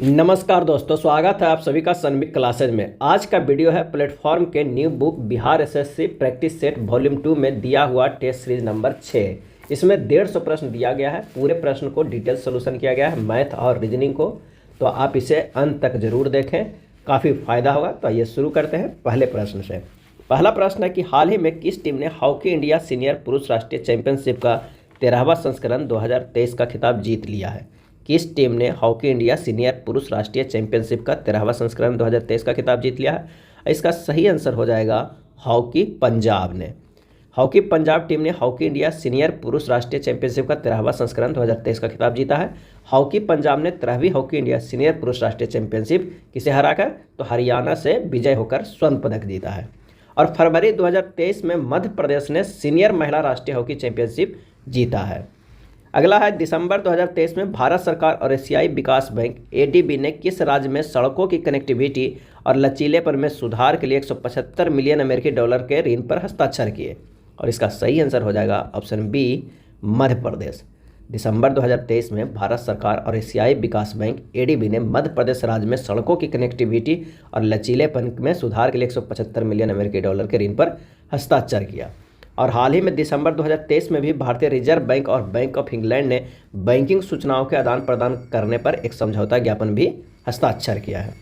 नमस्कार दोस्तों, स्वागत है आप सभी का सनबिक क्लासेज में। आज का वीडियो है प्लेटफॉर्म के new book Bihar SSC practice set volume 2 में दिया हुआ टेस्ट सीरीज नंबर 6। इसमें 150 प्रश्न दिया गया है। पूरे प्रश्न को डिटेल सोल्यूशन किया गया है, मैथ और रीजनिंग को। तो आप इसे अंत तक जरूर देखें, काफ़ी फायदा होगा। तो आइए शुरू करते हैं पहले प्रश्न से। पहला प्रश्न है कि हाल ही में किस टीम ने हॉकी इंडिया सीनियर पुरुष राष्ट्रीय चैंपियनशिप का 13वां संस्करण 2023 का खिताब जीत लिया है। किस टीम ने हॉकी इंडिया सीनियर पुरुष राष्ट्रीय चैंपियनशिप का 13वां संस्करण 2023 का खिताब जीत लिया है? इसका सही आंसर हो जाएगा हॉकी पंजाब ने। हॉकी पंजाब टीम ने हॉकी इंडिया सीनियर पुरुष राष्ट्रीय चैंपियनशिप का 13वां संस्करण 2023 का खिताब जीता है। हॉकी पंजाब ने 13वीं हॉकी इंडिया सीनियर पुरुष राष्ट्रीय चैंपियनशिप किसे हराकर? तो हरियाणा से विजय होकर स्वर्ण पदक जीता है। और फरवरी 2023 में मध्य प्रदेश ने सीनियर महिला राष्ट्रीय हॉकी चैंपियनशिप जीता है। अगला है दिसंबर 2023 में भारत सरकार और एशियाई विकास बैंक एडीबी ने किस राज्य में सड़कों की कनेक्टिविटी और लचीलेपन में सुधार के लिए 175 मिलियन अमेरिकी डॉलर के ऋण पर हस्ताक्षर किए? और इसका सही आंसर हो जाएगा ऑप्शन बी, मध्य प्रदेश। दिसंबर 2023 में भारत सरकार और एशियाई विकास बैंक एडीबी ने मध्य प्रदेश राज्य में सड़कों की कनेक्टिविटी और लचीलेपन में सुधार के लिए 175 मिलियन अमेरिकी डॉलर के ऋण पर हस्ताक्षर किया। और हाल ही में दिसंबर 2023 में भी भारतीय रिजर्व बैंक और बैंक ऑफ इंग्लैंड ने बैंकिंग सूचनाओं के आदान प्रदान करने पर एक समझौता ज्ञापन भी हस्ताक्षर किया है।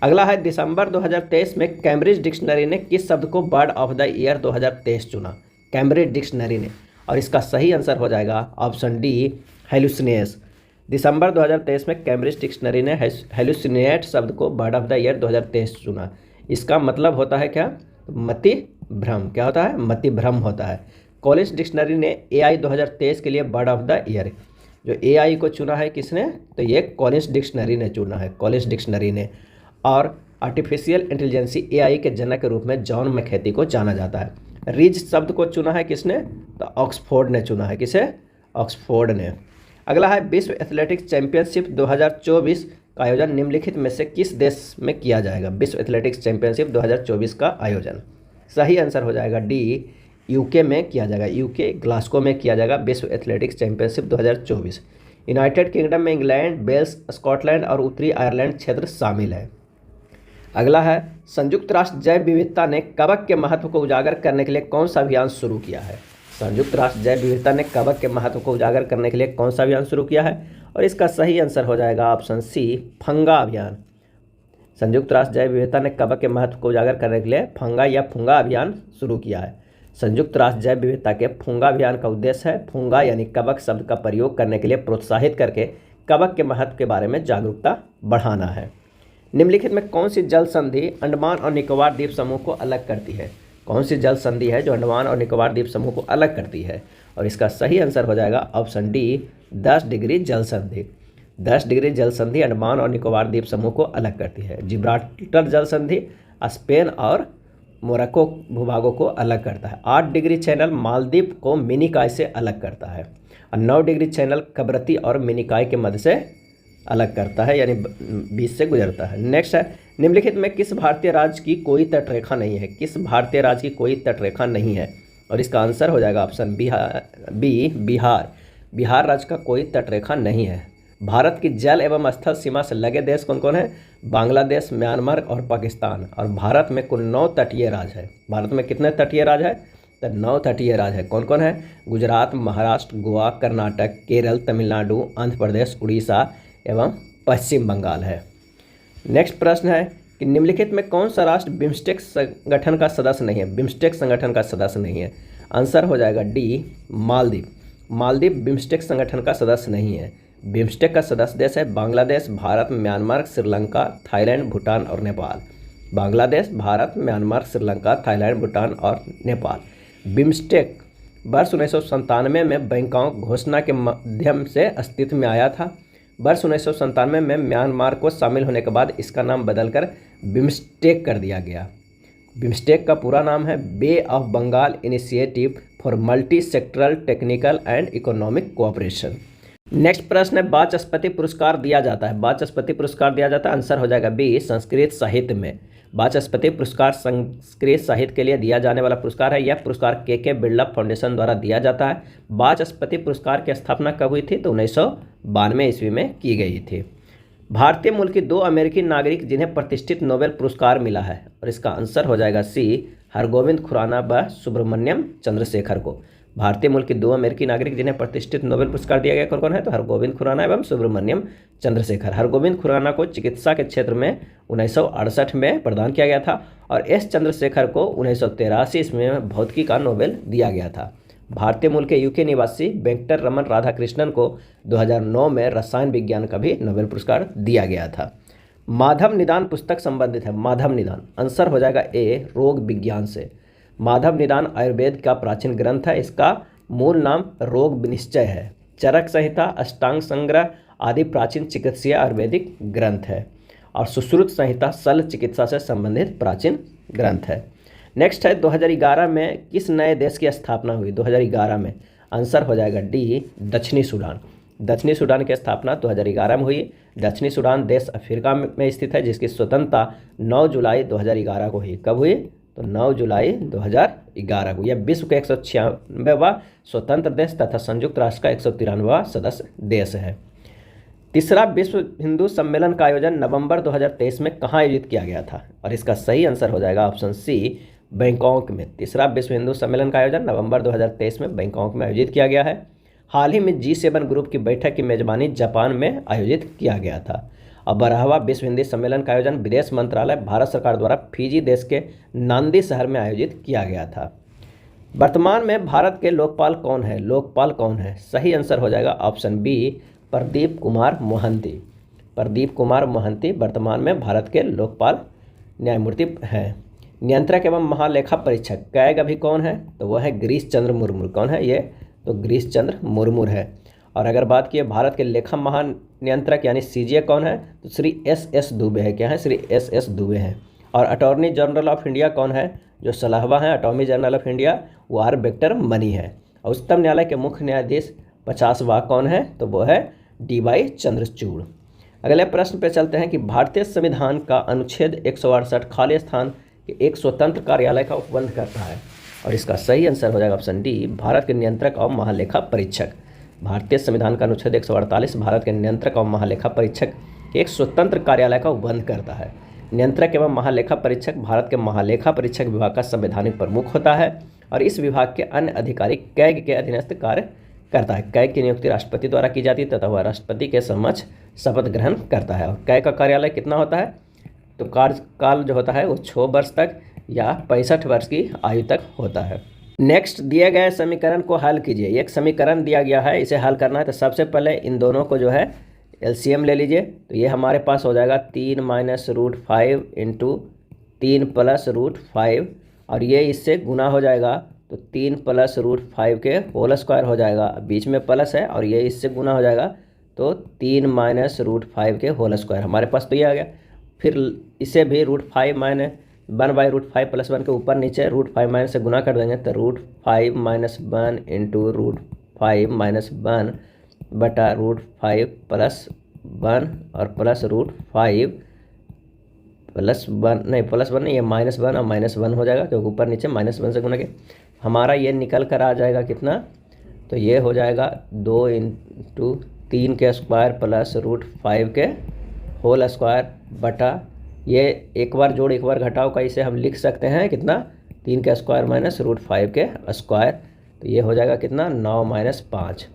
अगला है दिसंबर 2023 में कैम्ब्रिज डिक्शनरी ने किस शब्द को बर्ड ऑफ द ईयर 2023 चुना? कैम्ब्रिज डिक्शनरी ने। और इसका सही आंसर हो जाएगा ऑप्शन डी, हेलुसिनेस। दिसंबर 2023 में कैम्ब्रिज डिक्शनरी ने हेलुसिनेट शब्द को बर्ड ऑफ द ईयर 2023 चुना। इसका मतलब होता है क्या? मति भ्रम। क्या होता है? मति भ्रम होता है। कॉलिंस डिक्शनरी ने एआई 2023 के लिए बर्ड ऑफ द ईयर, जो एआई को चुना है किसने? तो ये कॉलिंस डिक्शनरी ने चुना है, कॉलिंस डिक्शनरी ने। और आर्टिफिशियल इंटेलिजेंसी एआई के जनक के रूप में जॉन मैकेथी को जाना जाता है। रिज शब्द को चुना है किसने? तो ऑक्सफोर्ड ने चुना है। किसे? ऑक्सफोर्ड ने। अगला है विश्व एथलेटिक्स चैंपियनशिप 2024 का आयोजन निम्नलिखित में से किस देश में किया जाएगा? विश्व एथलेटिक्स चैंपियनशिप 2024 का आयोजन सही आंसर हो जाएगा डी, यूके में किया जाएगा। यूके ग्लासगो में किया जाएगा विश्व एथलेटिक्स चैंपियनशिप 2024। यूनाइटेड किंगडम में इंग्लैंड, वेल्स, स्कॉटलैंड और उत्तरी आयरलैंड क्षेत्र शामिल है। अगला है संयुक्त राष्ट्र जैव विविधता ने कवक के महत्व को उजागर करने के लिए कौन सा अभियान शुरू किया है? संयुक्त राष्ट्र जैव विविधता ने कवक के महत्व को उजागर करने के लिए कौन सा अभियान शुरू किया है? और इसका सही आंसर हो जाएगा ऑप्शन सी, फंगा अभियान। संयुक्त राष्ट्र जैव विविधता ने कवक के महत्व को उजागर करने के लिए फंगा या फुंगा अभियान शुरू किया है। संयुक्त राष्ट्र जैव विविधता के फुंगा अभियान का उद्देश्य है फुंगा यानी कवक शब्द का प्रयोग करने के लिए प्रोत्साहित करके कवक के महत्व के बारे में जागरूकता बढ़ाना है। निम्नलिखित में कौन सी जल संधि अंडमान और निकोबार द्वीप समूह को अलग करती है? कौन सी जल संधि है जो अंडमान और निकोबार द्वीप समूह को अलग करती है? और इसका सही आंसर हो जाएगा ऑप्शन डी, 10 डिग्री जल संधि। 10 डिग्री जल संधि अंडमान और निकोबार द्वीप समूह को अलग करती है। जिब्राल्टर जल संधि स्पेन और मोरक्को भूभागों को अलग करता है। 8 डिग्री चैनल मालदीव को मिनिकॉय से अलग करता है। और 9 डिग्री चैनल कबरती और मिनिकॉय के मध्य से अलग करता है, यानी बीच से गुजरता है। नेक्स्ट है निम्नलिखित में किस भारतीय राज्य की कोई तटरेखा नहीं है? किस भारतीय राज्य की कोई तटरेखा नहीं है? और इसका आंसर हो जाएगा ऑप्शन बी, बिहार। बिहार राज्य का कोई तटरेखा नहीं है। भारत की जल एवं स्थल सीमा से लगे देश कौन कौन है? बांग्लादेश, म्यांमार और पाकिस्तान। और भारत में कुल 9 तटीय राज्य है। भारत में कितने तटीय राज्य है? तो 9 तटीय राज्य है। कौन कौन है? गुजरात, महाराष्ट्र, गोवा, कर्नाटक, केरल, तमिलनाडु, आंध्र प्रदेश, उड़ीसा एवं पश्चिम बंगाल है। नेक्स्ट प्रश्न है कि निम्नलिखित में कौन सा राष्ट्र बिम्स्टेक संगठन का सदस्य नहीं है? बिम्स्टेक संगठन का सदस्य नहीं है। आंसर हो जाएगा डी, मालदीव। मालदीव बिम्स्टेक संगठन का सदस्य नहीं है। बिम्स्टेक का सदस्य देश है बांग्लादेश, भारत, म्यांमार, श्रीलंका, थाईलैंड, भूटान और नेपाल। बांग्लादेश, भारत, म्यांमार, श्रीलंका, थाईलैंड, भूटान और नेपाल। बिम्स्टेक वर्ष 1997 में बैंकॉक घोषणा के माध्यम से अस्तित्व में आया था। वर्ष 1997 में म्यांमार को शामिल होने के बाद इसका नाम बदलकर बिम्स्टेक कर दिया गया। बिम्स्टेक का पूरा नाम है bay of Bengal initiative for multi sectoral technical and economic cooperation. Next प्रश्न है वाचस्पति पुरस्कार दिया जाता है। वाचस्पति पुरस्कार दिया जाता है। आंसर हो जाएगा बी, संस्कृत साहित्य में। वाचस्पति पुरस्कार संस्कृत साहित्य के लिए दिया जाने वाला पुरस्कार है। यह पुरस्कार के बिरला फाउंडेशन द्वारा दिया जाता है। वाचस्पति पुरस्कार की स्थापना कब हुई थी? तो 1992 ईस्वी में की गई थी। भारतीय मूल की 2 अमेरिकी नागरिक जिन्हें प्रतिष्ठित नोबेल पुरस्कार मिला है, और इसका आंसर हो जाएगा सी, हरगोविंद खुराना व सुब्रमण्यम चंद्रशेखर को। भारतीय मूल के 2 अमेरिकी नागरिक जिन्हें प्रतिष्ठित नोबेल पुरस्कार दिया गया कौन कौन है, तो हरगोविंद खुराना एवं सुब्रमण्यम चंद्रशेखर। हरगोविंद खुराना को चिकित्सा के क्षेत्र में 1968 में प्रदान किया गया था, और एस चंद्रशेखर को 1983 ईस्वी में भौतिकी का नोबेल दिया गया था। भारतीय मूल के यूके निवासी वेंकटर रमन राधाकृष्णन को 2009 में रसायन विज्ञान का भी नोबेल पुरस्कार दिया गया था। माधव निदान पुस्तक संबंधित है, माधव निदान आंसर हो जाएगा ए, रोग विज्ञान से। माधव निदान आयुर्वेद का प्राचीन ग्रंथ है, इसका मूल नाम रोग विनिश्चय है। चरक संहिता, अष्टांग संग्रह आदि प्राचीन चिकित्सीय आयुर्वेदिक ग्रंथ है, और सुश्रुत संहिता शल्य चिकित्सा से संबंधित प्राचीन ग्रंथ है। नेक्स्ट है 2011 में किस नए देश की स्थापना हुई, 2011 में आंसर हो जाएगा डी, दक्षिणी सूडान। दक्षिणी सूडान की स्थापना 2011 में हुई। दक्षिणी सूडान देश अफ्रीका में स्थित है, जिसकी स्वतंत्रता 9 जुलाई 2011 को हुई। कब हुई, तो 9 जुलाई 2011 को। यह विश्व का 196वां स्वतंत्र देश तथा संयुक्त राष्ट्र का 193वां सदस्य देश है। तीसरा विश्व हिंदू सम्मेलन का आयोजन नवंबर 2023 में कहाँ आयोजित किया गया था, और इसका सही आंसर हो जाएगा ऑप्शन सी, बैंकॉक में। तीसरा विश्व हिंदू सम्मेलन का आयोजन नवंबर 2023 में बैंकॉक में आयोजित किया गया है। हाल ही में G7 ग्रुप की बैठक की मेजबानी जापान में आयोजित किया गया था। और 12वां विश्व हिंदी सम्मेलन का आयोजन विदेश मंत्रालय भारत सरकार द्वारा फिजी देश के नांदी शहर में आयोजित किया गया था। वर्तमान में भारत के लोकपाल कौन है, लोकपाल कौन है, सही आंसर हो जाएगा ऑप्शन बी, प्रदीप कुमार मोहंती। प्रदीप कुमार मोहंती वर्तमान में भारत के लोकपाल न्यायमूर्ति हैं। नियंत्रक एवं महालेखा परीक्षक कैग अभी कौन है, तो वह है गिरीश चंद्र मुर्मू। कौन है ये, तो गिरीश चंद्र मुर्मू है। और अगर बात की भारत के लेखा महानियंत्रक यानी CGA कौन है, तो श्री SS दुबे है। क्या है, श्री SS दुबे हैं। और अटॉर्नी जनरल ऑफ इंडिया कौन है, जो सलाहवा है अटॉर्नी जनरल ऑफ इंडिया, वो आर वेंकटर मनी है। और उच्चतम न्यायालय के मुख्य न्यायाधीश 50वां कौन है, तो वो है DY चंद्रचूड़। अगले प्रश्न पे चलते हैं कि भारतीय संविधान का अनुच्छेद 168 खाली स्थान के एक स्वतंत्र कार्यालय का उपबंध करता है, और इसका सही आंसर हो जाएगा ऑप्शन डी, भारत के नियंत्रक और महालेखा परीक्षक। भारतीय संविधान का अनुच्छेद 148 भारत के नियंत्रक और महालेखा परीक्षक एक स्वतंत्र कार्यालय का उपबंध करता है। नियंत्रक एवं महालेखा परीक्षक भारत के महालेखा परीक्षक विभाग का संवैधानिक प्रमुख होता है, और इस विभाग के अन्य अधिकारी कैग के अधीनस्थ कार्य करता है। कैग की नियुक्ति राष्ट्रपति द्वारा की जाती है तथा वह राष्ट्रपति के समक्ष शपथ ग्रहण करता है। और कैग का कार्यालय कितना होता है, तो कार्यकाल जो होता है वो 6 वर्ष तक या 65 वर्ष की आयु तक होता है। नेक्स्ट दिए गए समीकरण को हल कीजिए। एक समीकरण दिया गया है, इसे हल करना है, तो सबसे पहले इन दोनों को जो है LCM ले लीजिए। तो ये हमारे पास हो जाएगा 3 - √5 इंटू 3 + √5, और ये इससे गुना हो जाएगा, तो 3 + √5 के होल स्क्वायर हो जाएगा। बीच में प्लस है और ये इससे गुना हो जाएगा, तो 3 - √5 के होल स्क्वायर हमारे पास तो ये आ गया। फिर इसे भी √5 - 1/√5 + 1 के ऊपर नीचे √5 से गुना कर देंगे, तो √5 - 1 इंटू √5 - 1 बटा √5 + 1 और प्लस √5 + 1 नहीं, +1 नहीं, ये -1 और -1 हो जाएगा, क्योंकि ऊपर नीचे -1 से गुना के हमारा ये निकल कर आ जाएगा कितना, तो ये हो जाएगा 2 इंटू 3 के स्क्वायर प्लस √5 के होल स्क्वायर बटा, ये एक बार जोड़ एक बार घटाव का इसे हम लिख सकते हैं कितना, 3 के स्क्वायर माइनस √5 के स्क्वायर, तो ये हो जाएगा कितना 9 - 5।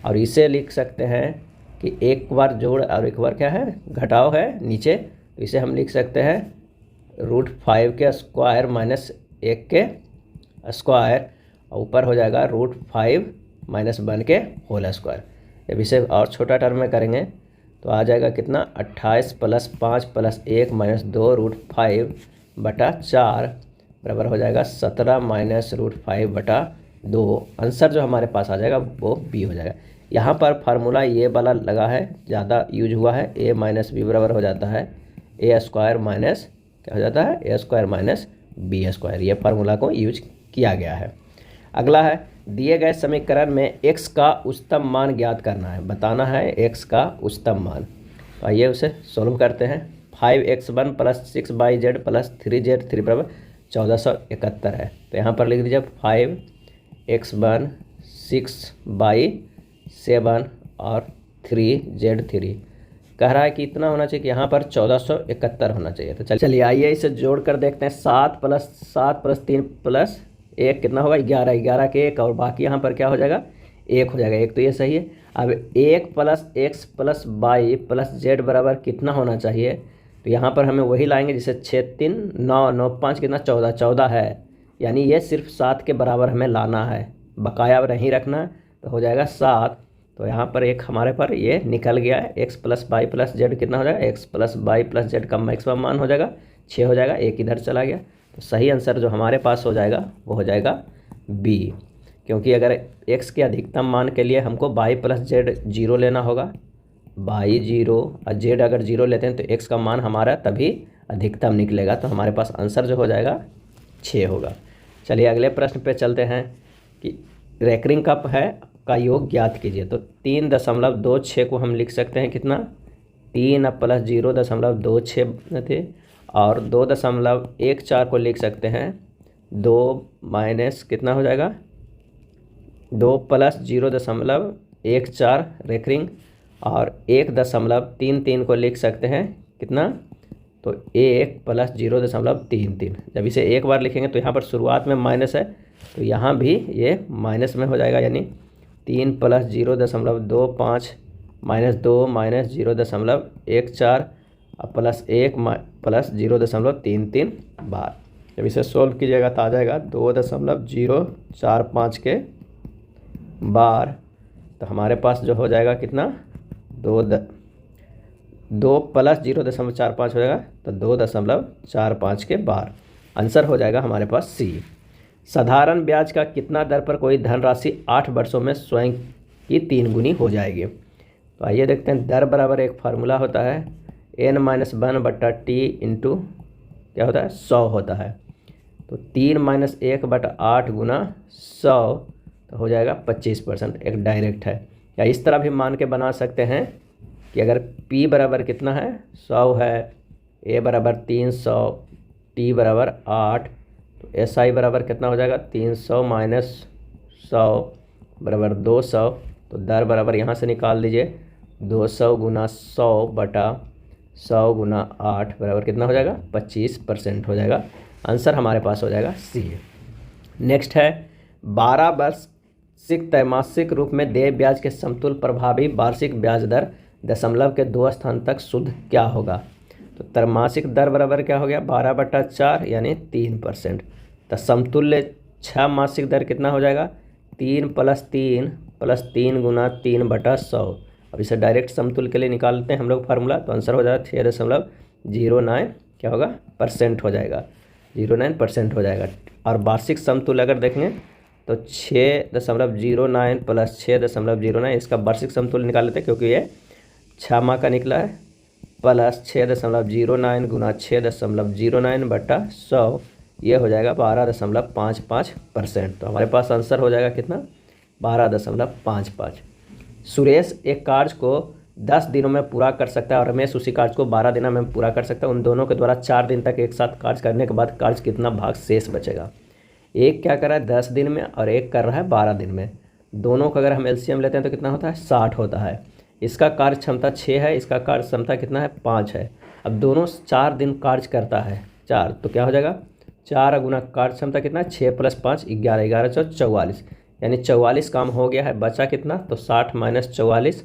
और इसे लिख सकते हैं कि एक बार जोड़ और एक बार क्या है घटाव है नीचे, तो इसे हम लिख सकते हैं √5 के स्क्वायर माइनस 1 के स्क्वायर, और ऊपर हो जाएगा √5 - 1 के होल स्क्वायर। जब इसे और छोटा टर्म में करेंगे तो आ जाएगा कितना 28 + 5 + 1 - 2 √5 बटा 4 बराबर हो जाएगा 17 - √5 बटा 2। आंसर जो हमारे पास आ जाएगा वो बी हो जाएगा। यहाँ पर फार्मूला ये वाला लगा है, ज़्यादा यूज हुआ है, a - b बराबर हो जाता है a² माइनस क्या हो जाता है a² - b²। ये फार्मूला को यूज किया गया है। अगला है दिए गए समीकरण में x का उच्चतम मान ज्ञात करना है, बताना है x का उच्चतम मान। तो आइए उसे सोल्व करते हैं। 5x1 + 6yz + 3z3 बराबर 1471 है। तो यहाँ पर लिख दीजिए 5x1 6y7 और 3z3 कह रहा है कि इतना होना चाहिए कि यहाँ पर 1471 होना चाहिए। तो चलिए आइए इसे जोड़ कर देखते हैं। 7 + 3 + 1 कितना होगा 11, 11 के 1 और बाकी यहाँ पर क्या हो जाएगा 1 हो जाएगा। 1 तो ये सही है। अब 1 + x + y + z बराबर कितना होना चाहिए, तो यहाँ पर हमें वही लाएंगे जैसे 6 3 9 9 5 कितना 14, 14 है, यानी ये सिर्फ 7 के बराबर हमें लाना है, बकाया नहीं रखना। तो हो जाएगा 7। तो यहाँ पर एक हमारे पर ये निकल गया है। x + y + z कितना हो जाएगा, x + y + z का मैक्सिमम मान हो जाएगा 6 हो जाएगा, एक इधर चला गया। तो सही आंसर जो हमारे पास हो जाएगा वो हो जाएगा बी, क्योंकि अगर x के अधिकतम मान के लिए हमको y + z 0 लेना होगा, y 0 और z अगर 0 लेते हैं तो x का मान हमारा तभी अधिकतम निकलेगा। तो हमारे पास आंसर जो हो जाएगा 6 होगा। चलिए अगले प्रश्न पे चलते हैं कि रेकरिंग कप है का योग ज्ञात कीजिए। तो 3.26 को हम लिख सकते हैं कितना 3 + 0.26 थे, और 2.14 को लिख सकते हैं 2 माइनस कितना हो जाएगा 2 + 0.14 रेकरिंग, और 1.33 को लिख सकते हैं कितना, तो 1 + 0.33। जब इसे एक बार लिखेंगे तो यहाँ पर शुरुआत में माइनस है, तो यहाँ भी ये माइनस में हो जाएगा, यानी 3 + 0.25 -2 -0.14 +1 + 0.33 बार। जब इसे सोल्व कीजिएगा तो आ जाएगा 2.045 के बार। तो हमारे पास जो हो जाएगा कितना 2 + 0.45 हो जाएगा, तो 2.45 के बार। आंसर हो जाएगा हमारे पास सी। साधारण ब्याज का कितना दर पर कोई धनराशि 8 वर्षों में स्वयं की 3 गुनी हो जाएगी। तो आइए देखते हैं। दर बराबर एक फार्मूला होता है n-1/t इंटू क्या होता है 100 होता है। तो 3 - 1/8 गुना 100 तो हो जाएगा 25%, एक डायरेक्ट है। या इस तरह भी मान के बना सकते हैं कि अगर p बराबर कितना है 100 है, a बराबर 300, t बराबर 8, तो SI बराबर कितना हो जाएगा 300 - 100 बराबर 200। तो दर बराबर यहाँ से निकाल दीजिए 200 गुना 100/100 गुना 8 बराबर कितना हो जाएगा 25% हो जाएगा। आंसर हमारे पास हो जाएगा सी। नेक्स्ट है 12 वार्षिक त्रैमासिक रूप में देय ब्याज के समतुल्य प्रभावी वार्षिक ब्याज दर दशमलव के 2 स्थान तक शुद्ध क्या होगा। तो त्रैमासिक दर बराबर क्या हो गया 12/4 यानी 3%। तो समतुल्य 6 मासिक दर कितना हो जाएगा 3 + 3 + 3 गुना 3/100। अब इसे डायरेक्ट समतुल्य के लिए निकालते हैं हम लोग फार्मूला, तो आंसर हो जाएगा 6.09 क्या होगा % हो जाएगा, 09% हो जाएगा। और वार्षिक समतुल्य अगर देखेंगे तो 6.09 + 6.09 इसका वार्षिक समतुल्य निकाल लेते हैं, क्योंकि ये 6 माह का निकला है, प्लस 6.09 गुना 6.09/100 ये हो जाएगा 12.55%। तो हमारे पास आंसर हो जाएगा कितना 12.55। सुरेश एक कार्य को 10 दिनों में पूरा कर सकता है और रमेश उसी कार्य को 12 दिनों में पूरा कर सकता है। उन दोनों के द्वारा 4 दिन तक एक साथ कार्य करने के बाद कार्य कितना भाग शेष बचेगा। एक क्या कर रहा है 10 दिन में और एक कर रहा है 12 दिन में। दोनों का अगर हम एलसीएम लेते हैं तो कितना होता है 60 होता है। इसका कार्य क्षमता 6 है, इसका कार्य क्षमता कितना है 5 है। अब दोनों 4 दिन कार्य करता है 4, तो क्या हो जाएगा 4 गुना कार्य क्षमता कितना 6 + 5 11, 11 × 44 यानी 44 काम हो गया है। बचा कितना तो 60 - 44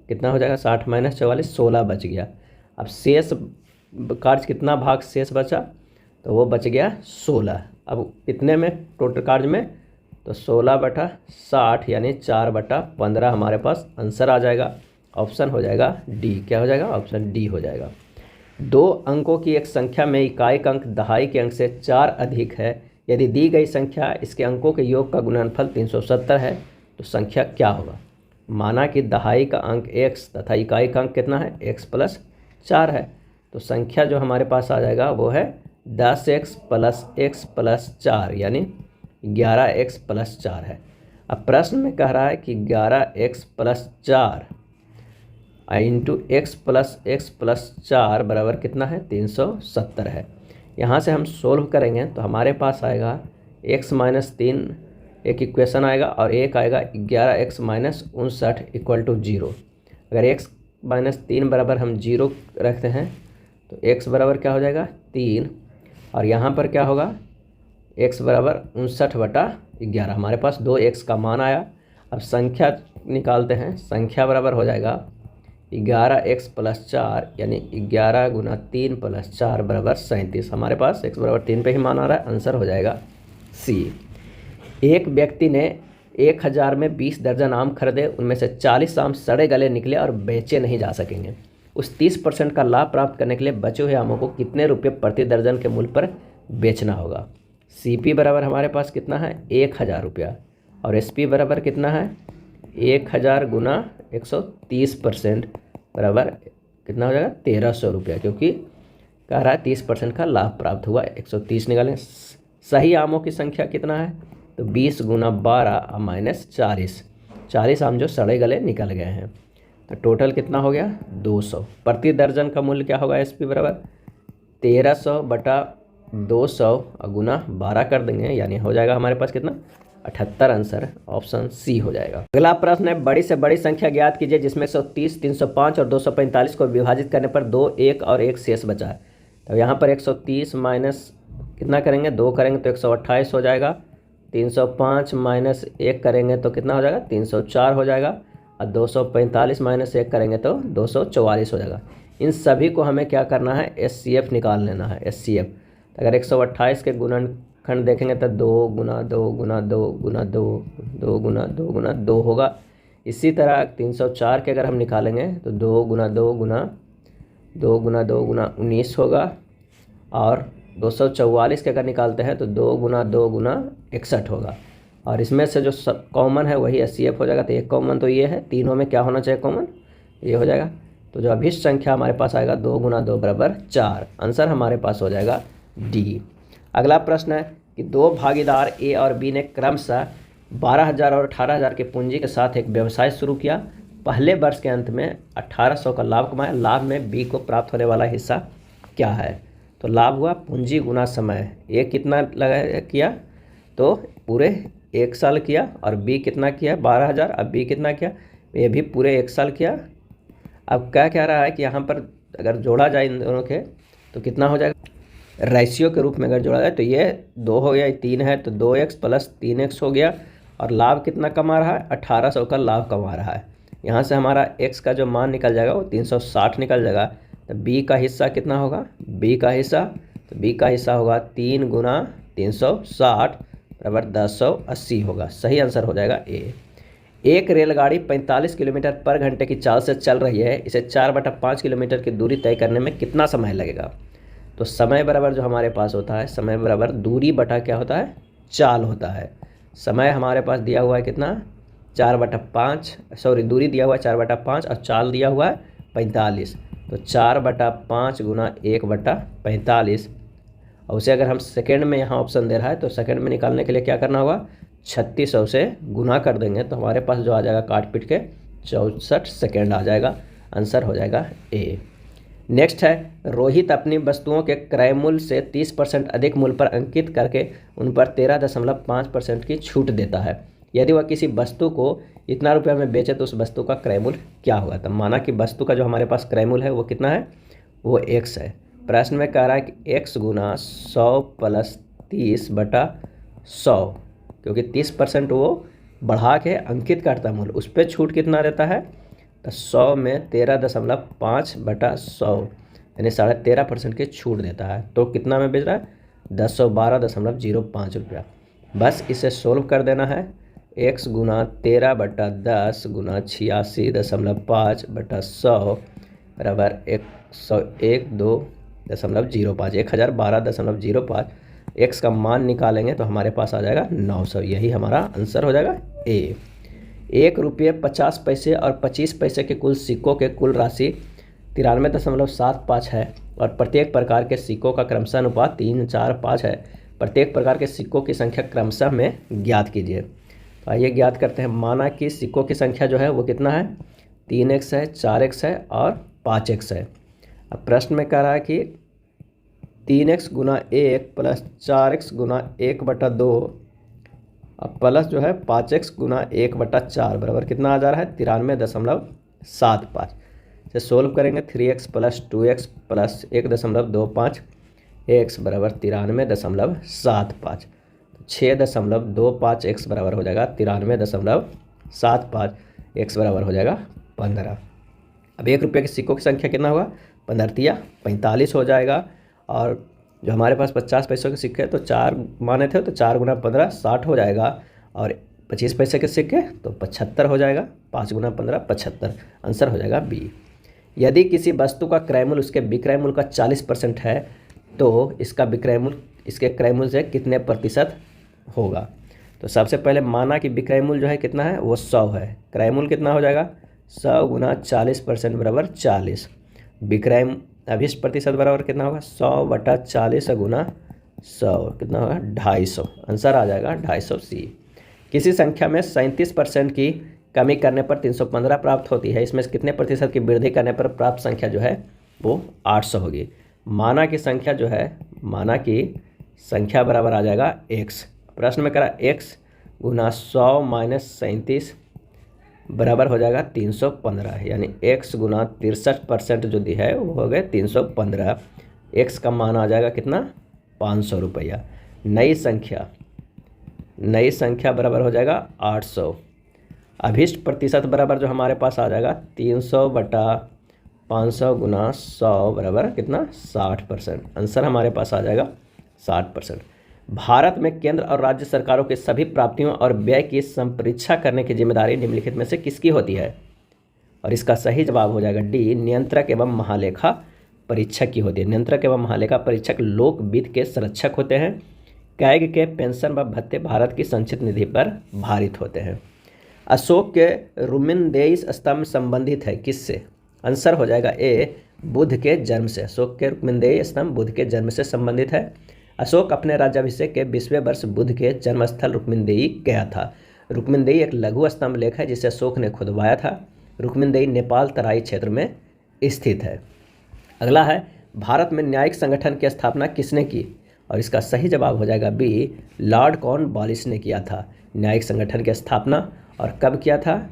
कितना हो जाएगा 60 - 44 16 बच गया। अब शेष कार्य कितना भाग शेष बचा तो वो बच गया 16। अब कितने में टोटल कार्य में तो 16/60 यानी 4/15 हमारे पास आंसर आ जाएगा। ऑप्शन हो जाएगा डी। क्या हो जाएगा ऑप्शन डी हो जाएगा। 2 अंकों की एक संख्या में इकाई का अंक दहाई के अंक से 4 अधिक है। यदि दी गई संख्या इसके अंकों के योग का गुणनफल 370 है तो संख्या क्या होगा। माना कि दहाई का अंक x तथा इकाई का अंक कितना है x + 4 है, तो संख्या जो हमारे पास आ जाएगा वो है 10x + x + 4 यानी 11x + 4 है। अब प्रश्न में कह रहा है कि 11x + 4 इंटू x + 4 बराबर कितना है 370 है। यहाँ से हम सोल्व करेंगे तो हमारे पास आएगा x - 3 एक इक्वेशन आएगा और एक आएगा 11x - 59 = 0। अगर x माइनस 3 बराबर हम 0 रखते हैं तो x बराबर क्या हो जाएगा 3, और यहाँ पर क्या होगा x बराबर 59/11। हमारे पास 2x का मान आया। अब संख्या निकालते हैं। संख्या बराबर हो जाएगा 11x + 4, यानी 11 × 3 + 4 बराबर 37। हमारे पास x बराबर 3 पे ही मान आ रहा है, आंसर हो जाएगा सी। एक व्यक्ति ने 1000 में 20 दर्जन आम खरीदे, उनमें से 40 आम सड़े गले निकले और बेचे नहीं जा सकेंगे। उस 30% का लाभ प्राप्त करने के लिए बचे हुए आमों को कितने रुपये प्रति दर्जन के मूल्य पर बेचना होगा। CP बराबर हमारे पास कितना है 1000 रुपया, और SP बराबर कितना है 1000 × 130% बराबर कितना हो जाएगा 1300 रुपया, क्योंकि कह रहा है 30% का लाभ प्राप्त हुआ। 130 निकालें। सही आमों की संख्या कितना है तो 20 × 12 - 40, 40 आम जो सड़े गले निकल गए हैं, तो टोटल कितना हो गया 200। प्रति दर्जन का मूल्य क्या होगा SP बराबर 1300/200 गुना 12 कर देंगे, यानी हो जाएगा हमारे पास कितना 78। आंसर ऑप्शन सी हो जाएगा। अगला प्रश्न है बड़ी से बड़ी संख्या ज्ञात कीजिए जिसमें 130, 305 और 245 को विभाजित करने पर 2, 1 और 1 शेष बचा है। तो यहाँ पर 130 माइनस कितना करेंगे 2 करेंगे तो 128 हो जाएगा, 305 माइनस 1 करेंगे तो कितना हो जाएगा 304 हो जाएगा, और 245 माइनस 1 करेंगे तो 244 हो जाएगा। इन सभी को हमें क्या करना है SCF निकाल लेना है। SCF अगर 128 के गुणनखंड देखेंगे तो 2 × 2 × 2 × 2 2 × 2 × 2 होगा। इसी तरह 304 के अगर हम निकालेंगे तो 2 × 2 × 2 × 2 × 19 होगा, और 244 के अगर निकालते हैं तो 2 × 2 × 61 होगा। और इसमें से जो सब कॉमन है वही SCF हो जाएगा। तो एक कॉमन तो ये है, तीनों में क्या होना चाहिए कॉमन, ये हो जाएगा। तो जो अभिष्ट संख्या हमारे पास आएगा 2 × 2 बराबर 4। आंसर हमारे पास हो जाएगा D। अगला प्रश्न है कि दो भागीदार A और B ने क्रमशः 12,000 और 18,000 की पूंजी के साथ एक व्यवसाय शुरू किया। पहले वर्ष के अंत में 1800 का लाभ कमाया। लाभ में B को प्राप्त होने वाला हिस्सा क्या है। तो लाभ हुआ पूंजी गुना समय। A कितना लगा किया तो पूरे 1 साल किया, और B कितना किया 12,000। अब B कितना किया, ये भी पूरे 1 साल किया। अब क्या कह रहा है कि यहाँ पर अगर जोड़ा जाए इन दोनों के तो कितना हो जाएगा, रेशियो के रूप में अगर जोड़ा जाए तो ये 2 हो गया, 3 है तो 2x + 3x हो गया। और लाभ कितना कमा रहा है 1800 का लाभ कमा रहा है। यहाँ से हमारा x का जो मान निकल जाएगा वो 360 निकल जाएगा। तो B का हिस्सा कितना होगा, B का हिस्सा होगा 3 × 360 बराबर 1080 होगा। सही आंसर हो जाएगा A। एक रेलगाड़ी 45 किलोमीटर पर घंटे की चाल से चल रही है। इसे 4/5 किलोमीटर की दूरी तय करने में कितना समय लगेगा। तो समय बराबर जो हमारे पास होता है, समय बराबर दूरी बटा क्या होता है चाल होता है। समय हमारे पास दिया हुआ है कितना 4/5, दूरी दिया हुआ है 4/5 और चाल दिया हुआ है 45। तो 4/5 × 1/45, और उसे अगर हम सेकेंड में यहाँ ऑप्शन दे रहा है तो सेकेंड में निकालने के लिए क्या करना होगा 3600 से गुना कर देंगे तो हमारे पास जो आ जाएगा काट पीट के 64 सेकेंड आ जाएगा। आंसर हो जाएगा A। नेक्स्ट है रोहित अपनी वस्तुओं के क्रय मूल्य से 30% अधिक मूल्य पर अंकित करके उन पर 13.5% की छूट देता है। यदि वह किसी वस्तु को इतना रुपये में बेचे तो उस वस्तु का क्रय मूल्य क्या होगा। तो माना कि वस्तु का जो हमारे पास क्रय मूल्य है वो कितना है, वो x है। प्रश्न में कह रहा है कि x × 100 + 30/100, क्योंकि 30% वो बढ़ा के अंकित करता है मूल्य, उस पर छूट कितना देता है तो 100 में 13.5/100 यानी 13.5% की छूट देता है। तो कितना में बेच रहा है 1012.05 रुपया। बस इसे सोल्व कर देना है। x × 13/10 × 86.5/100 बराबर 101.205 1012.05। x का मान निकालेंगे तो हमारे पास आ जाएगा 900। यही हमारा आंसर हो जाएगा A। 1 रुपये 50 पैसे और 25 पैसे के कुल सिक्कों के कुल राशि 93.75 है और प्रत्येक प्रकार के सिक्कों का क्रमशः अनुपात 3, 4, 5 है। प्रत्येक प्रकार के सिक्कों की संख्या क्रमशः में ज्ञात कीजिए। तो आइए ज्ञात करते हैं। माना कि सिक्कों की संख्या जो है वो कितना है 3x है, 4x है और 5x है। अब प्रश्न में कह रहा है कि 3x × 1 + 4x × 1/2 अब प्लस जो है 5x × 1/4 बराबर कितना आ जा रहा है 93.75। से सोल्व करेंगे 3x plus 2x plus 1.25 x बराबर 93.75। 6.25x बराबर हो जाएगा 93.75, x बराबर हो जाएगा 15। अब 1 रुपये के सिक्कों की संख्या कितना होगा, 15 45 हो जाएगा। और जो हमारे पास 50 पैसों के सिक्के तो 4 माने थे, तो 4 गुना 15 60 हो जाएगा। और 25 पैसे के सिक्के तो 75 हो जाएगा, 5 गुना 15 75। आंसर हो जाएगा बी। यदि किसी वस्तु का क्रय मूल्य उसके विक्रय मूल्य का 40% है तो इसका विक्रय मूल्य इसके क्रय मूल्य से कितने प्रतिशत होगा। तो सबसे पहले माना कि विक्रय मूल्य जो है कितना है, वो 100 है। क्रय मूल्य कितना हो जाएगा, 100 गुना 40% बराबर 40। विक्रय अभिष्ट प्रतिशत बराबर कितना होगा, 100/40 गुना 100 कितना होगा, 250। आंसर आ जाएगा 250 सी। किसी संख्या में 37% की कमी करने पर 315 प्राप्त होती है, इसमें कितने प्रतिशत की वृद्धि करने पर प्राप्त संख्या जो है वो 800 होगी। माना कि संख्या बराबर आ जाएगा x। प्रश्न में करा x गुना 100 माइनस 37 बराबर हो जाएगा 315, यानी x गुना 63% जो दी है वो हो गए 315। x का मान आ जाएगा कितना, 500 रुपया। नई संख्या बराबर हो जाएगा 800। अभिष्ट प्रतिशत बराबर जो हमारे पास आ जाएगा 300/500 गुना 100 बराबर कितना, 60%। आंसर हमारे पास आ जाएगा 60%। भारत में केंद्र और राज्य सरकारों की सभी प्राप्तियों और व्यय की संपरीक्षा करने की जिम्मेदारी निम्नलिखित में से किसकी होती है। और इसका सही जवाब हो जाएगा डी, नियंत्रक एवं महालेखा परीक्षक की होती है। नियंत्रक एवं महालेखा परीक्षक लोक वित्त के संरक्षक होते हैं। कैग के पेंशन व भत्ते भारत की संचित निधि पर भारित होते हैं। अशोक के रुक्मिणदेयी स्तंभ संबंधित है किससे। आंसर हो जाएगा ए, बुध के जन्म से। अशोक के रुक्मिणदेयी स्तंभ बुध के जन्म से संबंधित है। अशोक अपने राज्याभिषेक के 20वें वर्ष बुध के जन्मस्थल रुक्मिणदेयी गया था। रुक्मिणदेयी एक लघु स्तंभ लेख है जिसे अशोक ने खुदवाया था। रुक्मिणदेयी नेपाल तराई क्षेत्र में स्थित है। अगला है, भारत में न्यायिक संगठन की स्थापना किसने की। और इसका सही जवाब हो जाएगा बी, लॉर्ड कॉर्नवालिस ने किया था न्यायिक संगठन की स्थापना। और कब किया था,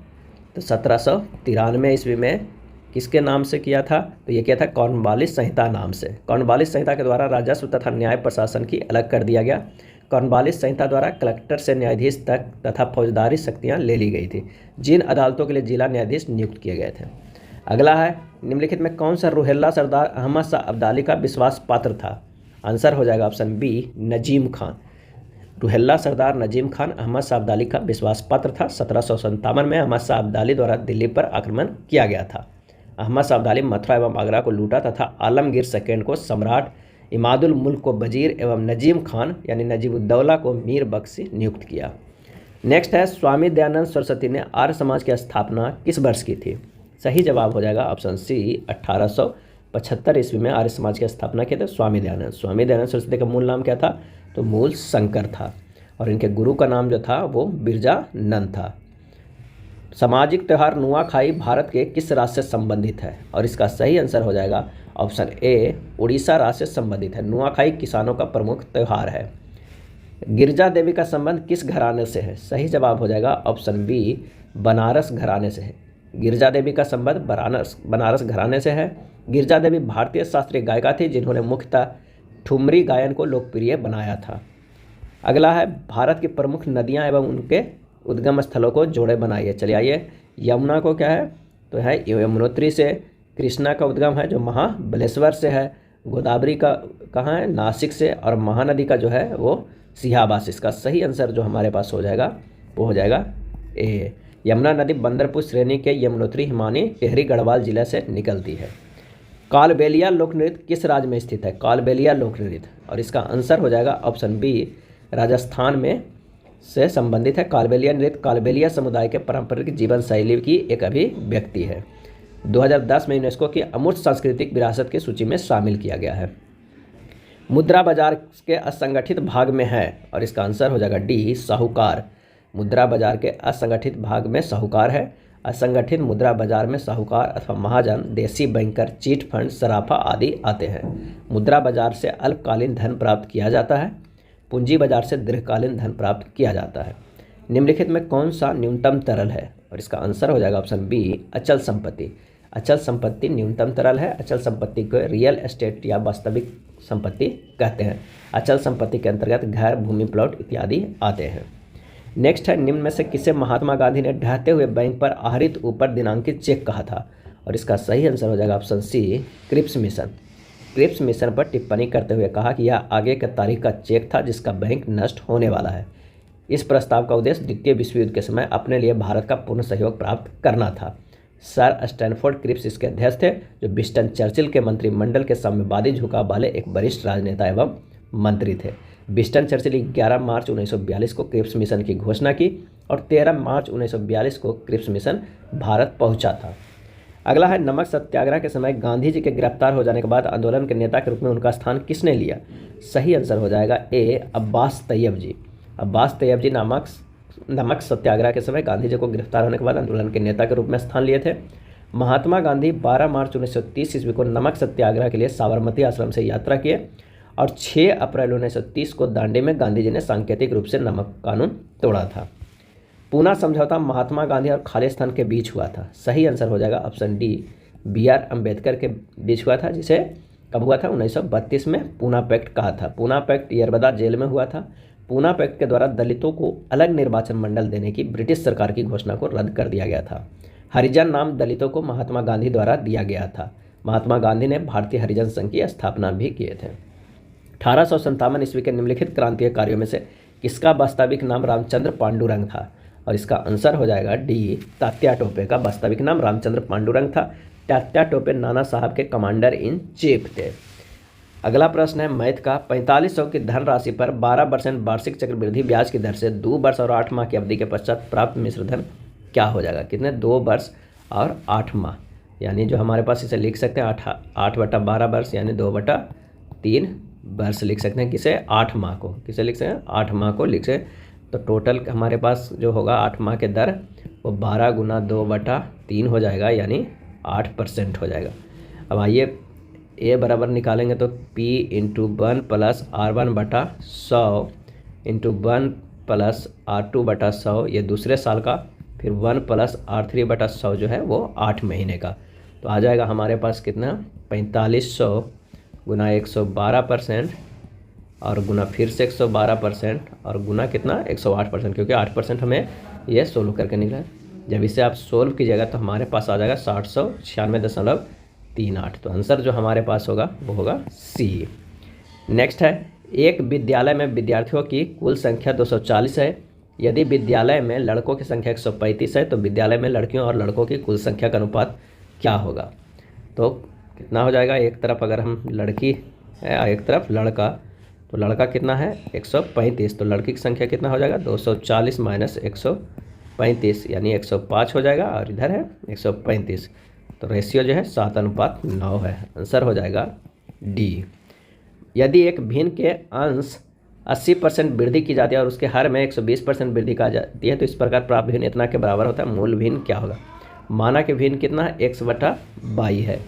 तो 1793 ईस्वी में। किसके नाम से किया था, तो ये किया था कॉर्नवालिस संहिता नाम से। कॉर्नवालिस संहिता के द्वारा राजस्व तथा न्याय प्रशासन की अलग कर दिया गया। कॉर्नवालिस संहिता द्वारा कलेक्टर से न्यायाधीश तक तथा फौजदारी शक्तियाँ ले ली गई थी। जिन अदालतों के लिए जिला न्यायाधीश नियुक्त किए गए थे। अगला है, निम्नलिखित में कौन सा रुहेला सरदार अहमद शाह अब्दाली का विश्वास पात्र था। आंसर हो जाएगा ऑप्शन बी, नजीम खान। रुहेला सरदार नजीम खान अहमद शाह अब्दाली का विश्वास पात्र था। 1757 में अहमद शाह अब्दाली द्वारा दिल्ली पर आक्रमण किया गया था। अहमद शाह अब्दाली मथुरा एवं आगरा को लूटा तथा आलमगीर सेकेंड को सम्राट, इमादुल मुल्क को वजीर एवं नजीम खान यानी नजीबुद्दौला को मीर बख्शी नियुक्त किया। नेक्स्ट है, स्वामी दयानंद सरस्वती ने आर्य समाज की स्थापना किस वर्ष की थी। सही जवाब हो जाएगा ऑप्शन सी, 1875 ईस्वी में आर्य समाज की स्थापना की थी स्वामी दयानंद सरस्वती का मूल नाम क्या था, तो मूल शंकर था। और इनके गुरु का नाम जो था वो बिरजानंद था। सामाजिक त्यौहार नुआखाई भारत के किस राज्य से संबंधित है। और इसका सही आंसर हो जाएगा ऑप्शन ए, उड़ीसा राज्य से संबंधित है। नुआखाई किसानों का प्रमुख त्यौहार है। गिरजा देवी का संबंध किस घराने से है। सही जवाब हो जाएगा ऑप्शन बी, बनारस घराने से है। गिरजा देवी का संबंध बनारस घराने से है। गिरजा देवी भारतीय शास्त्रीय गायिका थी जिन्होंने मुख्यतः ठुमरी गायन को लोकप्रिय बनाया था। अगला है, भारत की प्रमुख नदियां एवं उनके उद्गम स्थलों को जोड़े बनाइए। चलिए आइए, यमुना को क्या है, तो है यमुनोत्री से। कृष्णा का उद्गम है जो महाबलेश्वर से है। गोदावरी का कहाँ है, नासिक से। और महानदी का जो है वो सिहाबाद से। इसका सही आंसर जो हमारे पास हो जाएगा वो हो जाएगा ए, यमुना नदी बंदरपुर श्रेणी के यमुनोत्री हिमानी टिहरी गढ़वाल जिले से निकलती है। कालबेलिया लोक नृत्य किस राज्य में स्थित है। कालबेलिया लोक नृत्य, और इसका आंसर हो जाएगा ऑप्शन बी, राजस्थान में से संबंधित है। कालबेलिया नृत्य कालबेलिया समुदाय के पारंपरिक जीवन शैली की एक अभिव्यक्ति है। 2010 में यूनेस्को की अमूर्त सांस्कृतिक विरासत की सूची में शामिल किया गया है। मुद्रा बाजार के असंगठित भाग में है। और इसका आंसर हो जाएगा डी, साहूकार। मुद्रा बाजार के असंगठित भाग में साहूकार है। असंगठित मुद्रा बाजार में साहूकार अथवा महाजन, देसी बैंकर, चीट फंड, सराफा आदि आते हैं। मुद्रा बाजार से अल्पकालीन धन प्राप्त किया जाता है। पूंजी बाजार से दीर्घकालीन धन प्राप्त किया जाता है। निम्नलिखित में कौन सा न्यूनतम तरल है। और इसका आंसर हो जाएगा ऑप्शन बी, अचल संपत्ति। अचल संपत्ति न्यूनतम तरल है। अचल संपत्ति को रियल एस्टेट या वास्तविक संपत्ति कहते हैं। अचल संपत्ति के अंतर्गत घर, भूमि, प्लॉट इत्यादि आते हैं। नेक्स्ट है, निम्न में से किसे महात्मा गांधी ने ढहते हुए बैंक पर आहरित ऊपर दिनांकित चेक कहा था? और इसका सही आंसर हो जाएगा option C, Cripps mission. Cripps mission पर टिप्पणी करते हुए कहा कि यह आगे के तारीख का चेक था जिसका बैंक नष्ट होने वाला है। इस प्रस्ताव का उद्देश्य द्वितीय विश्व युद्ध के समय अपने लिए भारत का पूर्ण सहयोग प्राप्त करना था। सर स्टैनफोर्ड क्रिप्स इसके अध्यक्ष थे, जो विंस्टन चर्चिल के मंत्रिमंडल के साम्यवादी झुकाव वाले एक वरिष्ठ राजनेता एवं मंत्री थे। विंस्टन चर्चिल 11 मार्च 1942 को क्रिप्स मिशन की घोषणा की और 13 मार्च 1942 को क्रिप्स मिशन भारत पहुंचा था। अगला है, नमक सत्याग्रह के समय गांधी जी के गिरफ्तार हो जाने के बाद आंदोलन के नेता के रूप में उनका स्थान किसने लिया? सही आंसर हो जाएगा ए, अब्बास तैयब जी। अब्बास तैयब जी नमक सत्याग्रह के समय गांधी जी को गिरफ्तार होने के बाद आंदोलन के नेता के रूप में स्थान लिए थे। महात्मा गांधी 12 मार्च 1930 ईस्वी को नमक सत्याग्रह के लिए साबरमती आश्रम से यात्रा किए और 6 अप्रैल 1930 को दांडी में गांधी जी ने सांकेतिक रूप से नमक कानून तोड़ा था। पूना समझौता महात्मा गांधी और खालिस्तान के बीच हुआ था। सही आंसर हो जाएगा ऑप्शन डी, BR अम्बेडकर के बीच हुआ था, जिसे कब हुआ था? 1932 में पूना पैक्ट कहा था। पूना पैक्ट यरबदा जेल में हुआ था। पूना पैक्ट के द्वारा दलितों को अलग निर्वाचन मंडल देने की ब्रिटिश सरकार की घोषणा को रद्द कर दिया गया था। हरिजन नाम दलितों को महात्मा गांधी द्वारा दिया गया था। महात्मा गांधी ने भारतीय हरिजन संघ की स्थापना भी किए थे। 1857 ईस्वी के निम्नलिखित क्रांतीय कार्यों में से किसका वास्तविक नाम रामचंद्र पांडुरंग था? और इसका आंसर हो जाएगा डी, तात्या टोपे का वास्तविक नाम रामचंद्र पांडुरंग था। तात्या टोपे नाना साहब के कमांडर इन चीफ थे। अगला प्रश्न है मैथ का, 4500 की धनराशि पर 12% वार्षिक चक्रवृद्धि ब्याज की दर से 2 वर्ष और 8 माह की अवधि के पश्चात प्राप्त मिश्र धन क्या हो जाएगा? कितने? 2 वर्ष और 8 माह, यानी जो हमारे पास इसे लिख सकते हैं 8/12 वर्ष यानी 2/3 वर्ष लिख सकते हैं। किसे? 8 माह को। किसे लिख सकते हैं? 8 माह को लिख सकते। तो टोटल हमारे पास जो होगा 8 माह के दर वो 12 गुना 2/3 हो जाएगा, यानी 8% हो जाएगा। अब आइए ए बराबर निकालेंगे तो P × 1 + R1/100 × 1 + R2/100 ये दूसरे साल का, फिर 1 + R3/100 जो है वो 8 महीने का। तो आ जाएगा हमारे पास कितना? 4500 गुना 112% और गुना फिर से 112% और गुना कितना? 108%, क्योंकि 8% हमें ये सोल्व करके निकला है। जब इसे आप सोल्व कीजिएगा तो हमारे पास आ जाएगा 796.38। तो आंसर जो हमारे पास होगा वो होगा सी। नेक्स्ट है, एक विद्यालय में विद्यार्थियों की कुल संख्या 240 है। यदि विद्यालय में लड़कों की संख्या 135 है तो विद्यालय में लड़कियों और लड़कों की कुल संख्या का अनुपात क्या होगा? तो कितना हो जाएगा? एक तरफ अगर हम लड़की है, एक तरफ लड़का, तो लड़का कितना है? 135, तो लड़की की संख्या कितना हो जाएगा? 240 - 135 यानी 105 हो जाएगा, और इधर है 135। तो रेशियो जो है 7:9 है। आंसर हो जाएगा डी। यदि एक भिन्न के अंश 80% वृद्धि की जाती है और उसके हर में 120% वृद्धि की जाती है तो इस प्रकार प्राप्त भिन्न इतना के बराबर होता है। मूल भिन्न क्या होगा? माना कि भिन्न कितना है? x/22 है।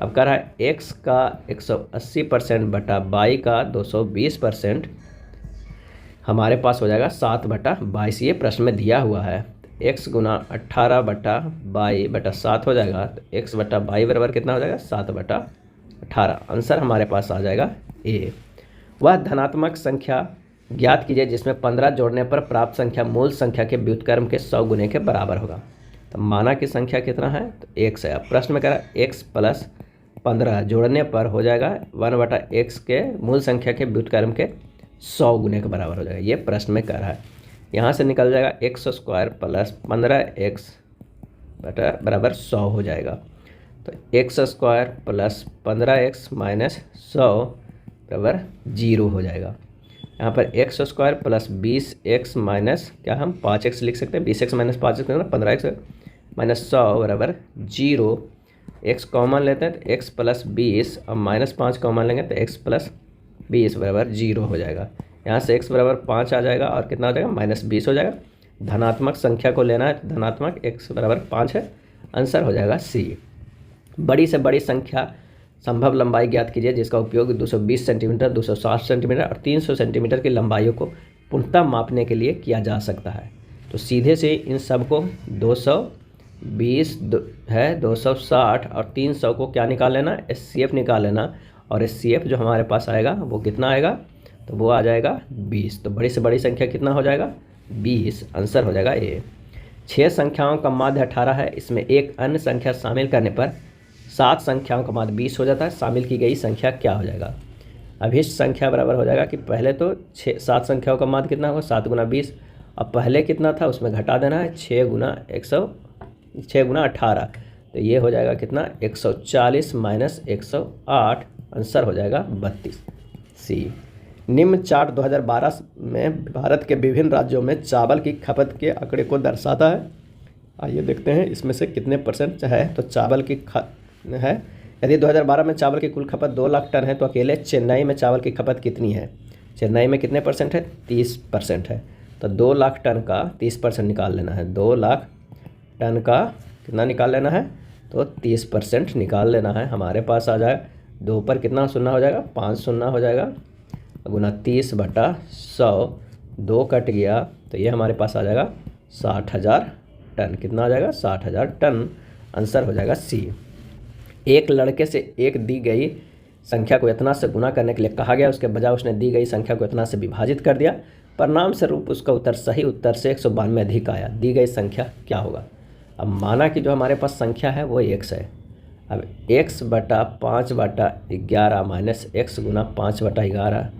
अब कह रहा है x का 180% बटा y का 220% हमारे पास हो जाएगा 7/22। ये प्रश्न में दिया हुआ है। x गुना 18/y/7 हो जाएगा, तो x/y बराबर कितना हो जाएगा? 7/18। आंसर हमारे पास आ जाएगा ए। वह धनात्मक संख्या ज्ञात कीजिए जिसमें 15 जोड़ने पर प्राप्त संख्या मूल संख्या के व्युत्क्रम के 100 गुने के बराबर होगा। तो माना की संख्या कितना है? तो x है। अब प्रश्न में कह रहा है x + 15 जोड़ने पर हो जाएगा 1/x के मूल संख्या के व्युत्क्रम के 100 गुने के बराबर हो जाएगा। ये प्रश्न में कह रहा है। यहाँ से निकल जाएगा x² + 15x बराबर 100 हो जाएगा। तो x² + 15x - 100 बराबर 0 हो जाएगा। यहाँ पर x² + 20x माइनस क्या हम 5x लिख सकते हैं? 20x - 5x 15x - 100 बराबर 0। x कॉमन लेते हैं तो x + 20 और -5 कॉमन लेंगे तो x + 20 बराबर 0 हो जाएगा। यहाँ से x बराबर 5 आ जाएगा और कितना हो जाएगा? -20 हो जाएगा। धनात्मक संख्या को लेना है तो धनात्मक x बराबर 5 है। आंसर हो जाएगा सी। बड़ी से बड़ी संख्या संभव लंबाई ज्ञात कीजिए जिसका उपयोग 220 सेंटीमीटर, 260 सेंटीमीटर और 300 सेंटीमीटर की लंबाइयों को पूर्णतः मापने के लिए किया जा सकता है। तो सीधे से इन सब को 200 20 है 260 और 300 को क्या निकाल लेना, HCF निकाल लेना। और HCF जो हमारे पास आएगा वो कितना आएगा, तो वो आ जाएगा 20। तो बड़ी से बड़ी संख्या कितना हो जाएगा, 20। आंसर हो जाएगा ए। 6 संख्याओं का माध्य 18 है, इसमें एक अन्य संख्या शामिल करने पर 7 संख्याओं का माध्य 20 हो जाता है। शामिल की गई संख्या क्या हो जाएगा। अभिष्ट संख्या बराबर हो जाएगा कि पहले तो 7 संख्याओं का माध्य कितना होगा, 7 गुना 20। अब पहले कितना था उसमें घटा देना है, 6 गुना 18। तो ये हो जाएगा कितना, 140 माइनस 108। आंसर हो जाएगा 32 सी। निम्न चार्ट 2012 में भारत के विभिन्न राज्यों में चावल की खपत के आंकड़े को दर्शाता है। आइए देखते हैं इसमें से कितने % है। तो चावल की है, यदि 2012 में चावल की कुल खपत 2 लाख टन है तो अकेले चेन्नई में चावल की खपत कितनी है। चेन्नई में कितने % है, 30% है। तो 2 लाख टन का 30% निकाल लेना है। 2 लाख टन का कितना निकाल लेना है, तो 30% निकाल लेना है। हमारे पास आ जाएगा 2 पर कितना शून्य हो जाएगा, 5 शून्य हो जाएगा, गुना 30/100, 2 कट गया तो ये हमारे पास आ जाएगा 60,000 टन। कितना आ जाएगा, 60,000 टन। आंसर हो जाएगा सी। एक लड़के से एक दी गई संख्या को इतना से गुना करने के लिए कहा गया, उसके बजाय उसने दी गई संख्या को इतना से विभाजित कर दिया। परिणाम स्वरूप उसका उत्तर सही उत्तर से 192 अधिक आया। दी गई संख्या क्या होगा। अब माना कि जो हमारे पास संख्या है वो x है। अब x/5/11 माइनस x गुना 5/11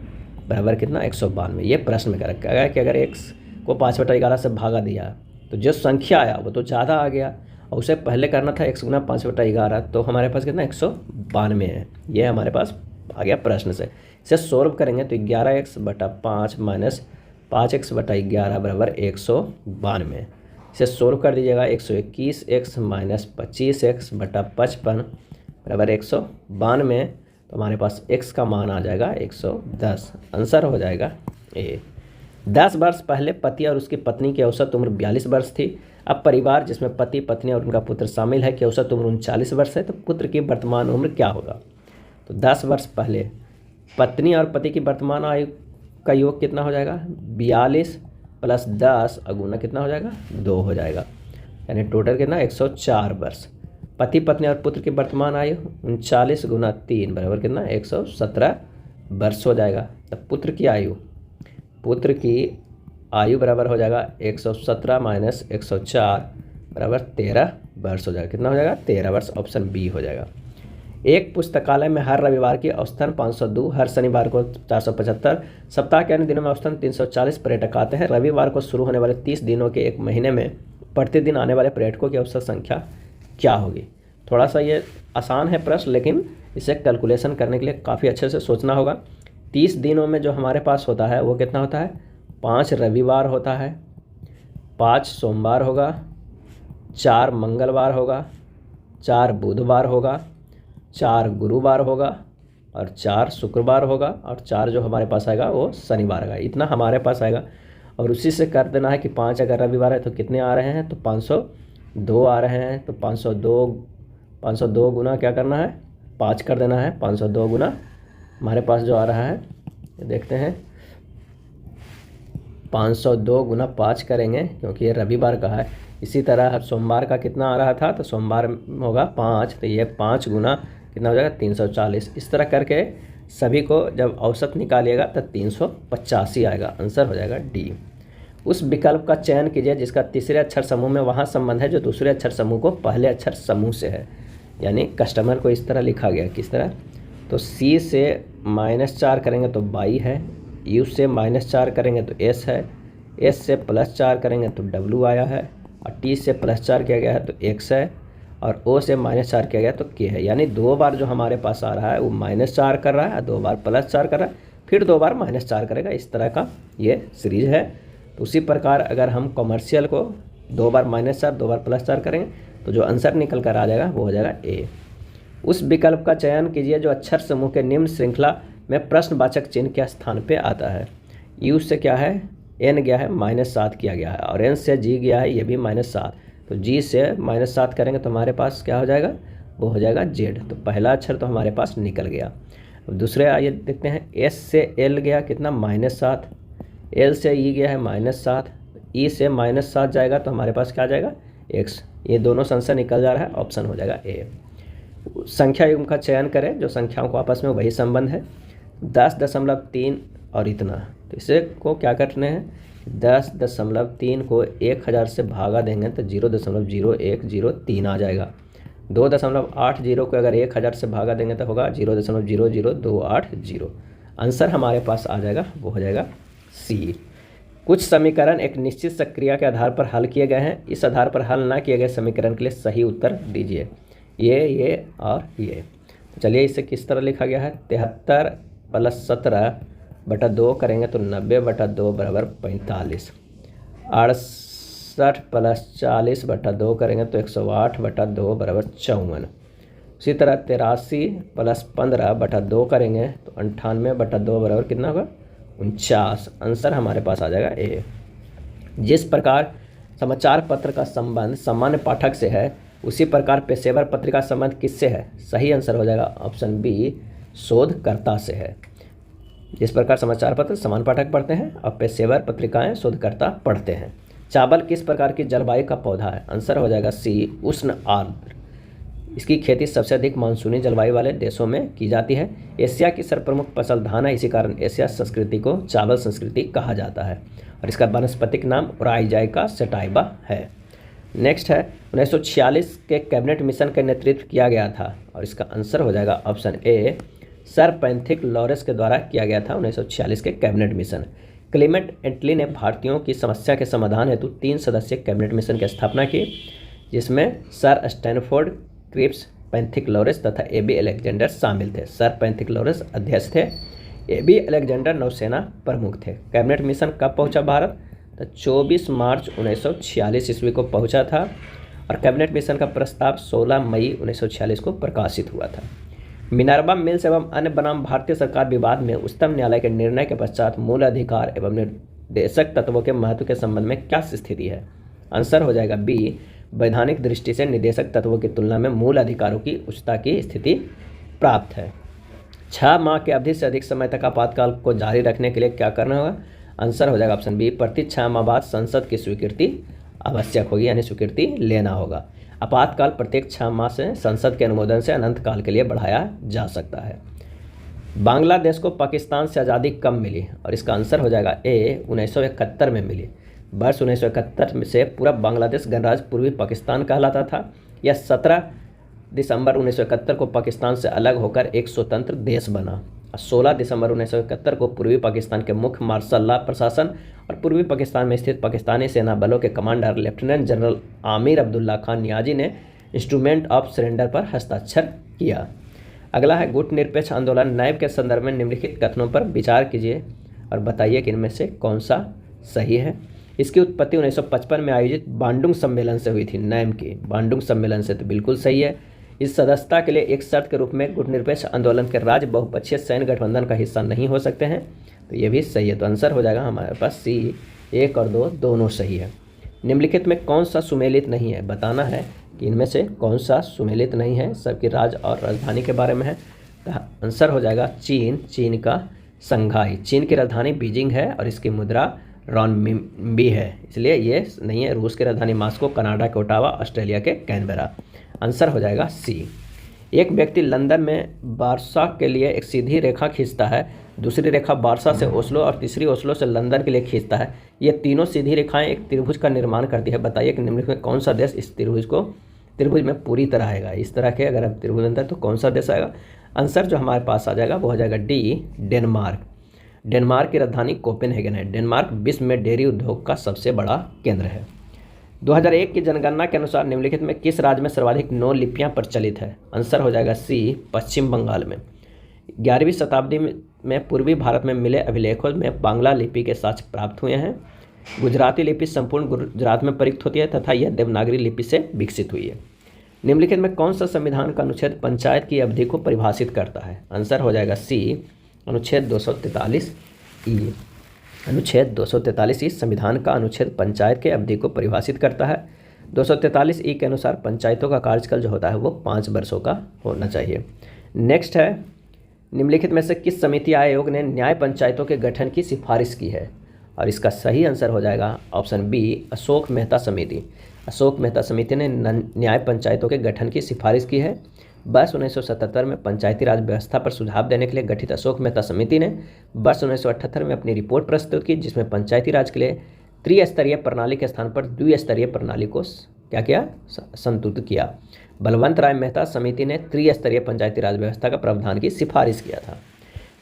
बराबर कितना, 192। ये प्रश्न में कर रखा है कि अगर x को 5/11 से भागा दिया तो जो संख्या आया वो तो ज़्यादा आ गया, और उसे पहले करना था x गुना 5/11, तो हमारे पास कितना 192 है। ये हमारे पास आ गया प्रश्न से। इसे सोल्व करेंगे तो 11x/5 माइनस 5x/11 बराबर 192। इसे सोल्व कर दीजिएगा, 121x माइनस 25x/55 बराबर 192। तो हमारे पास x का मान आ जाएगा 110। आंसर हो जाएगा ए। 10 वर्ष पहले पति और उसकी पत्नी की औसत उम्र 42 वर्ष थी। अब परिवार जिसमें पति पत्नी और उनका पुत्र शामिल है की औसत उम्र 39 वर्ष है, तो पुत्र की वर्तमान उम्र क्या होगा। तो 10 वर्ष पहले पत्नी और पति की वर्तमान आयु का योग कितना हो जाएगा, 42 + 10 और गुना कितना हो जाएगा, 2 हो जाएगा, यानी टोटल कितना 104 वर्ष। पति पत्नी और पुत्र की वर्तमान आयु 39 गुना 3 बराबर कितना 117 वर्ष हो जाएगा। तब पुत्र की आयु बराबर हो जाएगा 117 माइनस 104 बराबर 13 वर्ष हो जाएगा। कितना हो जाएगा, 13 वर्ष। ऑप्शन बी हो जाएगा। एक पुस्तकालय में हर रविवार की औसतन 502, हर शनिवार को 475, सप्ताह के अन्य दिनों में औसतन 340 पर्यटक आते हैं। रविवार को शुरू होने वाले 30 दिनों के एक महीने में प्रतिदिन आने वाले पर्यटकों की औसत संख्या क्या होगी। थोड़ा सा ये आसान है प्रश्न, लेकिन इसे कैलकुलेशन करने के लिए काफ़ी अच्छे से सोचना होगा। 30 दिनों में जो हमारे पास होता है वो कितना होता है, 5 रविवार होता है, 5 सोमवार होगा, 4 मंगलवार होगा, 4 बुधवार होगा, 4 गुरुवार होगा और 4 शुक्रवार होगा, और 4 जो हमारे पास आएगा वो शनिवार आएगा। इतना हमारे पास आएगा। और उसी से कर देना है कि 5 अगर रविवार है तो कितने आ रहे हैं, तो 502 आ रहे हैं। तो 502 गुना क्या करना है, 5 कर देना है। 502 गुना हमारे पास जो आ रहा है देखते हैं, 502 गुना 5 करेंगे क्योंकि ये रविवार का है। इसी तरह सोमवार का कितना आ रहा था, तो सोमवार होगा 5, तो ये 5 गुना कितना हो जाएगा, 340। इस तरह करके सभी को जब औसत निकालिएगा तो 385 आएगा। आंसर हो जाएगा डी। उस विकल्प का चयन कीजिए जिसका तीसरे अक्षर समूह में वहाँ संबंध है जो दूसरे अक्षर समूह को पहले अक्षर समूह से है। यानी कस्टमर को इस तरह लिखा गया, किस तरह, तो C से -4 करेंगे तो बाई है, U से -4 करेंगे तो S है, S से +4 करेंगे तो W आया है, और T से +4 किया गया है तो X है, और O से -4 किया गया तो K है। यानी 2 बार जो हमारे पास आ रहा है वो -4 कर रहा है, 2 बार +4 कर रहा है, फिर 2 बार -4 करेगा। इस तरह का ये सीरीज है। तो उसी प्रकार अगर हम कॉमर्शियल को 2 बार -4 2 बार +4 करेंगे तो जो आंसर निकल कर आ जाएगा वो हो जाएगा ए। उस विकल्प का चयन कीजिए जो अक्षर समूह के निम्न श्रृंखला में प्रश्नवाचक चिन्ह के स्थान पे आता है। U से क्या है, N गया है, -7 किया गया है, और N से G गया है, ये भी -7। तो G से -7 करेंगे तो हमारे पास क्या हो जाएगा, वो हो जाएगा Z। तो पहला अक्षर तो हमारे पास निकल गया। अब दूसरे आइए देखते हैं, S से L गया कितना, -7, L से E गया है -7, E से -7 जाएगा तो हमारे पास क्या आ जाएगा, x। ये दोनों से आंसर निकल जा रहा है, ऑप्शन हो जाएगा ए। संख्या युग्म का चयन करें, जो संख्याओं को आपस में वही संबंध है 10.3 और इतना, तो इसे को क्या करने हैं 10.3 को 1000 से भागा देंगे तो 0.0103 आ जाएगा। 2.80 को अगर 1000 से भागा देंगे तो होगा 0.00280। आंसर हमारे पास आ जाएगा, वो हो जाएगा सी। कुछ समीकरण एक निश्चित सक्रिया के आधार पर हल किए गए हैं, इस आधार पर हल ना किए गए समीकरण के लिए सही उत्तर दीजिए। ये और ये। चलिए इसे किस तरह लिखा गया है, 73 + 17/2 करेंगे तो 90/2 = 45। 68 + 40/2 करेंगे तो 108/2 = 54। उसी तरह 83 + 15/2 करेंगे तो 98/2 बराबर कितना होगा 49। आंसर हमारे पास आ जाएगा ए। जिस प्रकार समाचार पत्र का संबंध सामान्य पाठक से है, उसी प्रकार पेशेवर पत्रिका संबंध किससे है? सही आंसर हो जाएगा ऑप्शन बी, शोधकर्ता से है। जिस प्रकार समाचार पत्र सामान्य पाठक पढ़ते हैं और पेशेवर पत्रिकाएं शोधकर्ता पढ़ते हैं। चावल किस प्रकार की जलवायु का पौधा है? आंसर हो जाएगा सी, उष्ण आर्द्र। इसकी खेती सबसे अधिक मानसूनी जलवायु वाले देशों में की जाती है। एशिया की सर्वप्रमुख फसल धान है, इसी कारण एशिया संस्कृति को चावल संस्कृति कहा जाता है और इसका वानस्पतिक नाम ओराइजाइका सेटाइवा है। नेक्स्ट है 1946 के कैबिनेट मिशन का नेतृत्व किया गया था और इसका आंसर हो जाएगा option A, sir Pethick Lawrence के द्वारा किया गया था 1946 के कैबिनेट मिशन। क्लेमेंट एटली ने भारतीयों की समस्या के समाधान हेतु 3 सदस्यीय कैबिनेट मिशन की स्थापना की, जिसमें sir Stafford Cripps, Pethick Lawrence तथा ए.बी. अलेक्जेंडर शामिल थे। सर पैंथिक लॉरेंस अध्यक्ष थे, ए.बी. अलेक्जेंडर नौसेना प्रमुख थे। कैबिनेट मिशन कब पहुंचा भारत? तो 24 मार्च 1946 ईस्वी को पहुंचा था और कैबिनेट मिशन का प्रस्ताव 16 मई 1946 को प्रकाशित हुआ था। मिनर्वा मिल्स एवं अन्य बनाम भारतीय सरकार विवाद में उच्चतम न्यायालय के निर्णय के पश्चात मूल अधिकार एवं निर्देशक तत्वों के महत्व के संबंध में क्या स्थिति है? आंसर हो जाएगा बी, वैधानिक दृष्टि से निर्देशक तत्वों की तुलना में मूल अधिकारों की उच्चता की स्थिति प्राप्त है। 6 माह की अवधि से अधिक समय तक आपातकाल को जारी रखने के लिए क्या करना होगा? आंसर हो जाएगा ऑप्शन बी, प्रति 6 माह बाद संसद की स्वीकृति आवश्यक होगी, यानी स्वीकृति लेना होगा। आपातकाल प्रत्येक 6 माह से संसद के अनुमोदन से अनंत काल के लिए बढ़ाया जा सकता है। बांग्लादेश को पाकिस्तान से आज़ादी कब मिली? और इसका आंसर हो जाएगा ए, 1971 में मिली। वर्ष 1971 से पूरा बांग्लादेश गणराज्य पूर्वी पाकिस्तान कहलाता था। यह 17 दिसंबर 1971 को पाकिस्तान से अलग होकर एक स्वतंत्र देश बना। 16 दिसंबर 1971 को पूर्वी पाकिस्तान के मुख्य मार्शल लॉ प्रशासन और पूर्वी पाकिस्तान में स्थित पाकिस्तानी सेना बलों के commander lieutenant general Amir Abdullah Khan Niazi ने इंस्ट्रूमेंट ऑफ सरेंडर पर हस्ताक्षर किया। अगला है गुटनिरपेक्ष आंदोलन नैब के संदर्भ में निम्नलिखित कथनों पर विचार कीजिए और बताइए कि इनमें से कौन सा सही है। इसकी उत्पत्ति 1955 में आयोजित बांडुंग सम्मेलन से हुई थी। नैम की बांडुंग सम्मेलन से, तो बिल्कुल सही है। इस सदस्यता के लिए एक शर्त के रूप में गुटनिरपेक्ष आंदोलन के राज्य बहुपक्षीय सैन्य गठबंधन का हिस्सा नहीं हो सकते हैं, तो ये भी सही है। तो आंसर हो जाएगा हमारे पास सी, 1 और 2 दोनों सही है। निम्नलिखित में कौन सा सुमेलित नहीं है? बताना है कि इनमें से कौन सा सुमेलित नहीं है। सबकी राज्य और राजधानी के बारे में है, तो आंसर हो जाएगा चीन। चीन का संघाई, चीन की राजधानी बीजिंग है और इसकी मुद्रा रॉनमिंबी है, इसलिए ये नहीं है। रूस की राजधानी मास्को, कनाडा के ओटावा, ऑस्ट्रेलिया के कैनबरा। आंसर हो जाएगा सी। एक व्यक्ति लंदन में वार्सा के लिए एक सीधी रेखा खींचता है, दूसरी रेखा वार्सा से ओस्लो और तीसरी ओस्लो से लंदन के लिए खींचता है। ये तीनों सीधी रेखाएं एक त्रिभुज का निर्माण करती है। बताइए कि निम्नलिखित में कौन सा देश इस त्रिभुज में पूरी तरह आएगा? इस तरह के अगर अब त्रिभुज बनता है तो कौन सा देश आएगा? आंसर जो हमारे पास आ जाएगा वो हो जाएगा डी, डेनमार्क। डेनमार्क की राजधानी कोपेनहेगन है। डेनमार्क विश्व में डेयरी उद्योग का सबसे बड़ा केंद्र है। 2001 की जनगणना के अनुसार निम्नलिखित में किस राज्य में सर्वाधिक 9 लिपियां प्रचलित है? आंसर हो जाएगा सी, पश्चिम बंगाल में। 11वीं शताब्दी में पूर्वी भारत में मिले अभिलेखों में बांग्ला लिपि के साक्ष्य प्राप्त हुए हैं। गुजराती लिपि संपूर्ण गुजरात में प्रयुक्त होती है तथा यह देवनागरी लिपि से विकसित हुई है। निम्नलिखित में कौन सा संविधान का अनुच्छेद पंचायत की अवधि को परिभाषित करता है? आंसर हो जाएगा सी, अनुच्छेद 243 अनुच्छेद 243 संविधान का अनुच्छेद पंचायत के अवधि को परिभाषित करता है। 243 के अनुसार पंचायतों का कार्यकाल जो होता है वो 5 वर्षों का होना चाहिए। नेक्स्ट है निम्नलिखित में से किस समिति आयोग ने न्याय पंचायतों के गठन की सिफारिश की है? और इसका सही आंसर हो जाएगा ऑप्शन बी, अशोक मेहता समिति। अशोक मेहता समिति ने न्याय पंचायतों के गठन की सिफारिश की है। वर्ष 1977 में पंचायती राज व्यवस्था पर सुझाव देने के लिए गठित अशोक मेहता समिति ने वर्ष 1978 में अपनी रिपोर्ट प्रस्तुत की, जिसमें पंचायती राज के लिए त्रिस्तरीय प्रणाली के स्थान पर द्विस्तरीय प्रणाली को क्या किया, संतुलित किया। बलवंत राय मेहता समिति ने त्रिस्तरीय पंचायती राज व्यवस्था का प्रावधान की सिफारिश किया था।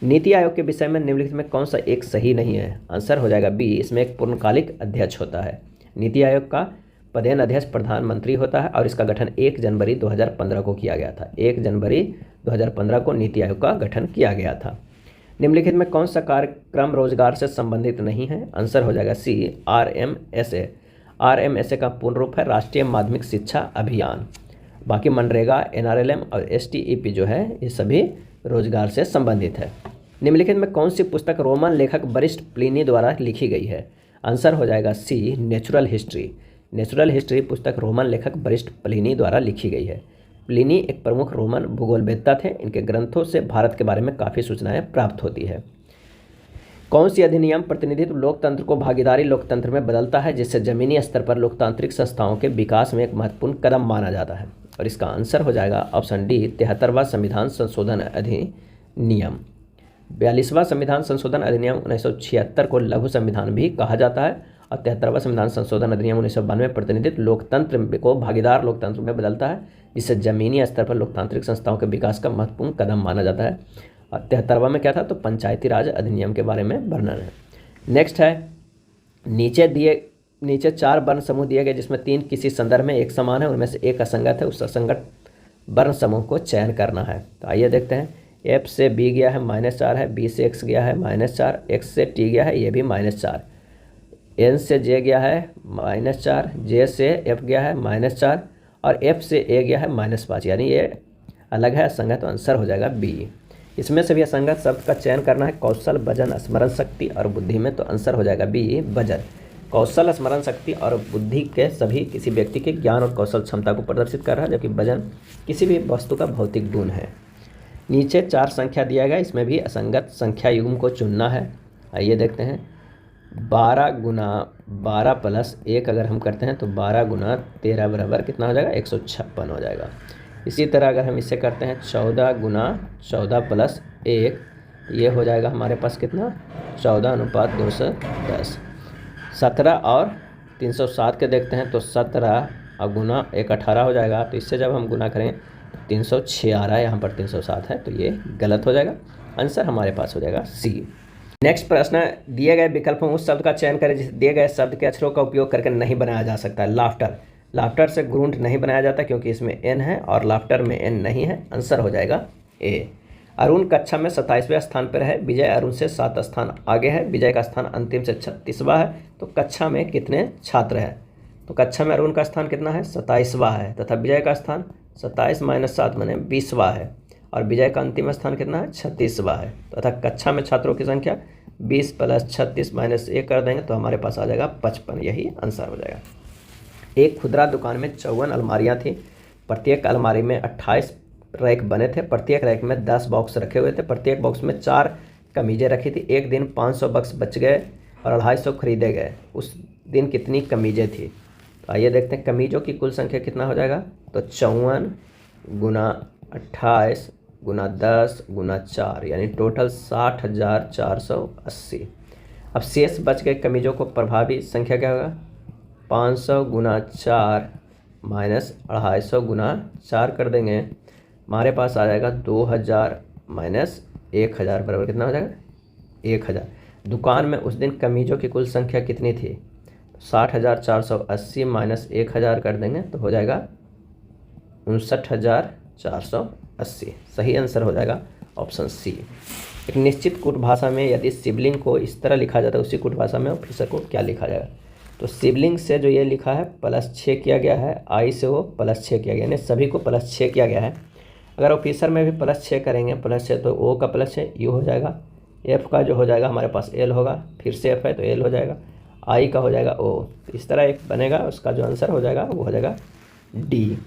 नीति आयोग के विषय में निम्नलिखित में कौन सा एक सही नहीं है? आंसर हो जाएगा बी, इसमें एक पूर्णकालिक अध्यक्ष होता है। नीति आयोग का पदेन अध्यक्ष प्रधानमंत्री होता है और इसका गठन 1 जनवरी 2015 को किया गया था। 1 जनवरी 2015 को नीति आयोग का गठन किया गया था। निम्नलिखित में कौन सा कार्यक्रम रोजगार से संबंधित नहीं है? आंसर हो जाएगा सी, RMSA। RMSA का पूर्ण रूप है राष्ट्रीय माध्यमिक शिक्षा अभियान। बाकी मनरेगा, NRLM और STEP जो है ये सभी रोजगार से संबंधित है। निम्नलिखित में कौन सी पुस्तक रोमन लेखक वरिष्ठ प्लिनी द्वारा लिखी गई है? आंसर हो जाएगा सी, नेचुरल हिस्ट्री। नेचुरल हिस्ट्री पुस्तक रोमन लेखक वरिष्ठ प्लिनी द्वारा लिखी गई है। प्लिनी एक प्रमुख रोमन भूगोलवेत्ता थे। इनके ग्रंथों से भारत के बारे में काफ़ी सूचनाएं प्राप्त होती है। कौन सी अधिनियम प्रतिनिधित्व लोकतंत्र को भागीदारी लोकतंत्र में बदलता है, जिससे जमीनी स्तर पर लोकतांत्रिक संस्थाओं के विकास में एक महत्वपूर्ण कदम माना जाता है? और इसका आंसर हो जाएगा ऑप्शन डी, 73वां संविधान संशोधन अधिनियम। 42वां संविधान संशोधन अधिनियम 1976 को लघु संविधान भी कहा जाता है और 73वां संविधान संशोधन अधिनियम 1992 प्रतिनिधित्व लोकतंत्र को भागीदार लोकतंत्र में बदलता है, जिससे जमीनी स्तर पर लोकतांत्रिक संस्थाओं के विकास का महत्वपूर्ण कदम माना जाता है। और 73वां में क्या था, तो पंचायती राज अधिनियम के बारे में वर्णन है। नेक्स्ट है, नीचे 4 वर्ण समूह दिए गए, जिसमें 3 किसी संदर्भ में एक समान है, उनमें से एक असंगत है। उस असंगत वर्ण समूह को चयन करना है। तो आइए देखते हैं। F से B गया है -4 है, B से X गया है -4, X से T गया है ये भी -4, N से J गया है -4, J से F गया है -4 और F से A गया है -5, यानी ये अलग है, असंगत। तो आंसर हो जाएगा B। इसमें से भी असंगत शब्द का चयन करना है कौशल, वजन, स्मरण शक्ति और बुद्धि में। तो आंसर हो जाएगा B, वजन। कौशल, स्मरण शक्ति और बुद्धि के सभी किसी व्यक्ति के ज्ञान और कौशल क्षमता को प्रदर्शित कर रहा है, जबकि वजन किसी भी वस्तु का भौतिक गुण है। नीचे 4 संख्या दिया गया, इसमें भी असंगत संख्या युग्म को चुनना है। आइए देखते हैं। 12 गुना 12 प्लस 1 अगर हम करते हैं तो 12 गुना 13 बराबर कितना हो जाएगा, 156 हो जाएगा। इसी तरह अगर हम इसे करते हैं 14 गुना 14 प्लस 1, ये हो जाएगा हमारे पास कितना, 14:210। 17 और 307 के देखते हैं तो 17 और गुना 1 18 हो जाएगा। तो इससे जब हम गुना करें 306 आ रहा है, यहाँ पर 307 है, तो ये गलत हो जाएगा। आंसर हमारे पास हो जाएगा सी। नेक्स्ट प्रश्न है, दिए गए विकल्पों में उस शब्द का चयन करें जिसे दिए गए शब्द के अक्षरों का उपयोग करके नहीं बनाया जा सकता है। लाफ्टर, लाफ्टर से ग्रूंट नहीं बनाया जाता क्योंकि इसमें एन है और लाफ्टर में एन नहीं है। आंसर हो जाएगा ए। अरुण कक्षा में 27वें स्थान पर है, विजय अरुण से 7 स्थान आगे है, विजय का स्थान अंतिम से 36वां है। तो कक्षा में कितने छात्र हैं? तो कक्षा में अरुण का स्थान कितना है, 27वां है, तथा विजय का स्थान 27 - 7 माने 20वां है, और विजय का अंतिम स्थान कितना है, 36वां है, तथा कक्षा में छात्रों की संख्या 20 + 36 - 1 कर देंगे तो हमारे पास आ जाएगा 55। यही आंसर हो जाएगा। एक खुदरा दुकान में 54 अलमारियाँ थी, प्रत्येक अलमारी में 28 रैक बने थे, प्रत्येक रैक में 10 बॉक्स रखे हुए थे, प्रत्येक बॉक्स में 4 कमीजें रखी थी। एक दिन 500 बॉक्स बच गए और 250 खरीदे गए। उस दिन कितनी कमीजें थी? तो आइए देखते हैं कमीजों की कुल संख्या कितना हो जाएगा। तो 54 गुना 28 गुना 10 गुना 4 यानी टोटल 60,480। अब शेष बच गए कमीजों को प्रभावी संख्या क्या होगा, 500 गुना 4 माइनस 250 गुना 4 कर देंगे, हमारे पास आ जाएगा 2000 माइनस 1000 बराबर कितना हो जाएगा, 1000। दुकान में उस दिन कमीजों की कुल संख्या कितनी थी, 60,480 माइनस 1000 कर देंगे तो हो जाएगा 59,480। सही आंसर हो जाएगा ऑप्शन सी। एक निश्चित कूट भाषा में यदि सिबलिंग को इस तरह लिखा जाता है, उसी कूट भाषा में ऑफिसर को क्या लिखा जाएगा। तो सिबलिंग से जो ये लिखा है +6 किया गया है, आई से वो +6 किया गया, यानी सभी को +6 किया गया है। अगर ऑफिसर में भी +6 करेंगे, +6 तो ओ का +6 यू हो जाएगा, एफ का जो हो जाएगा हमारे पास एल होगा, फिर से एफ है तो एल हो जाएगा, आई का हो जाएगा ओ। इस तरह एक बनेगा, उसका जो आंसर हो जाएगा वो हो जाएगा डी।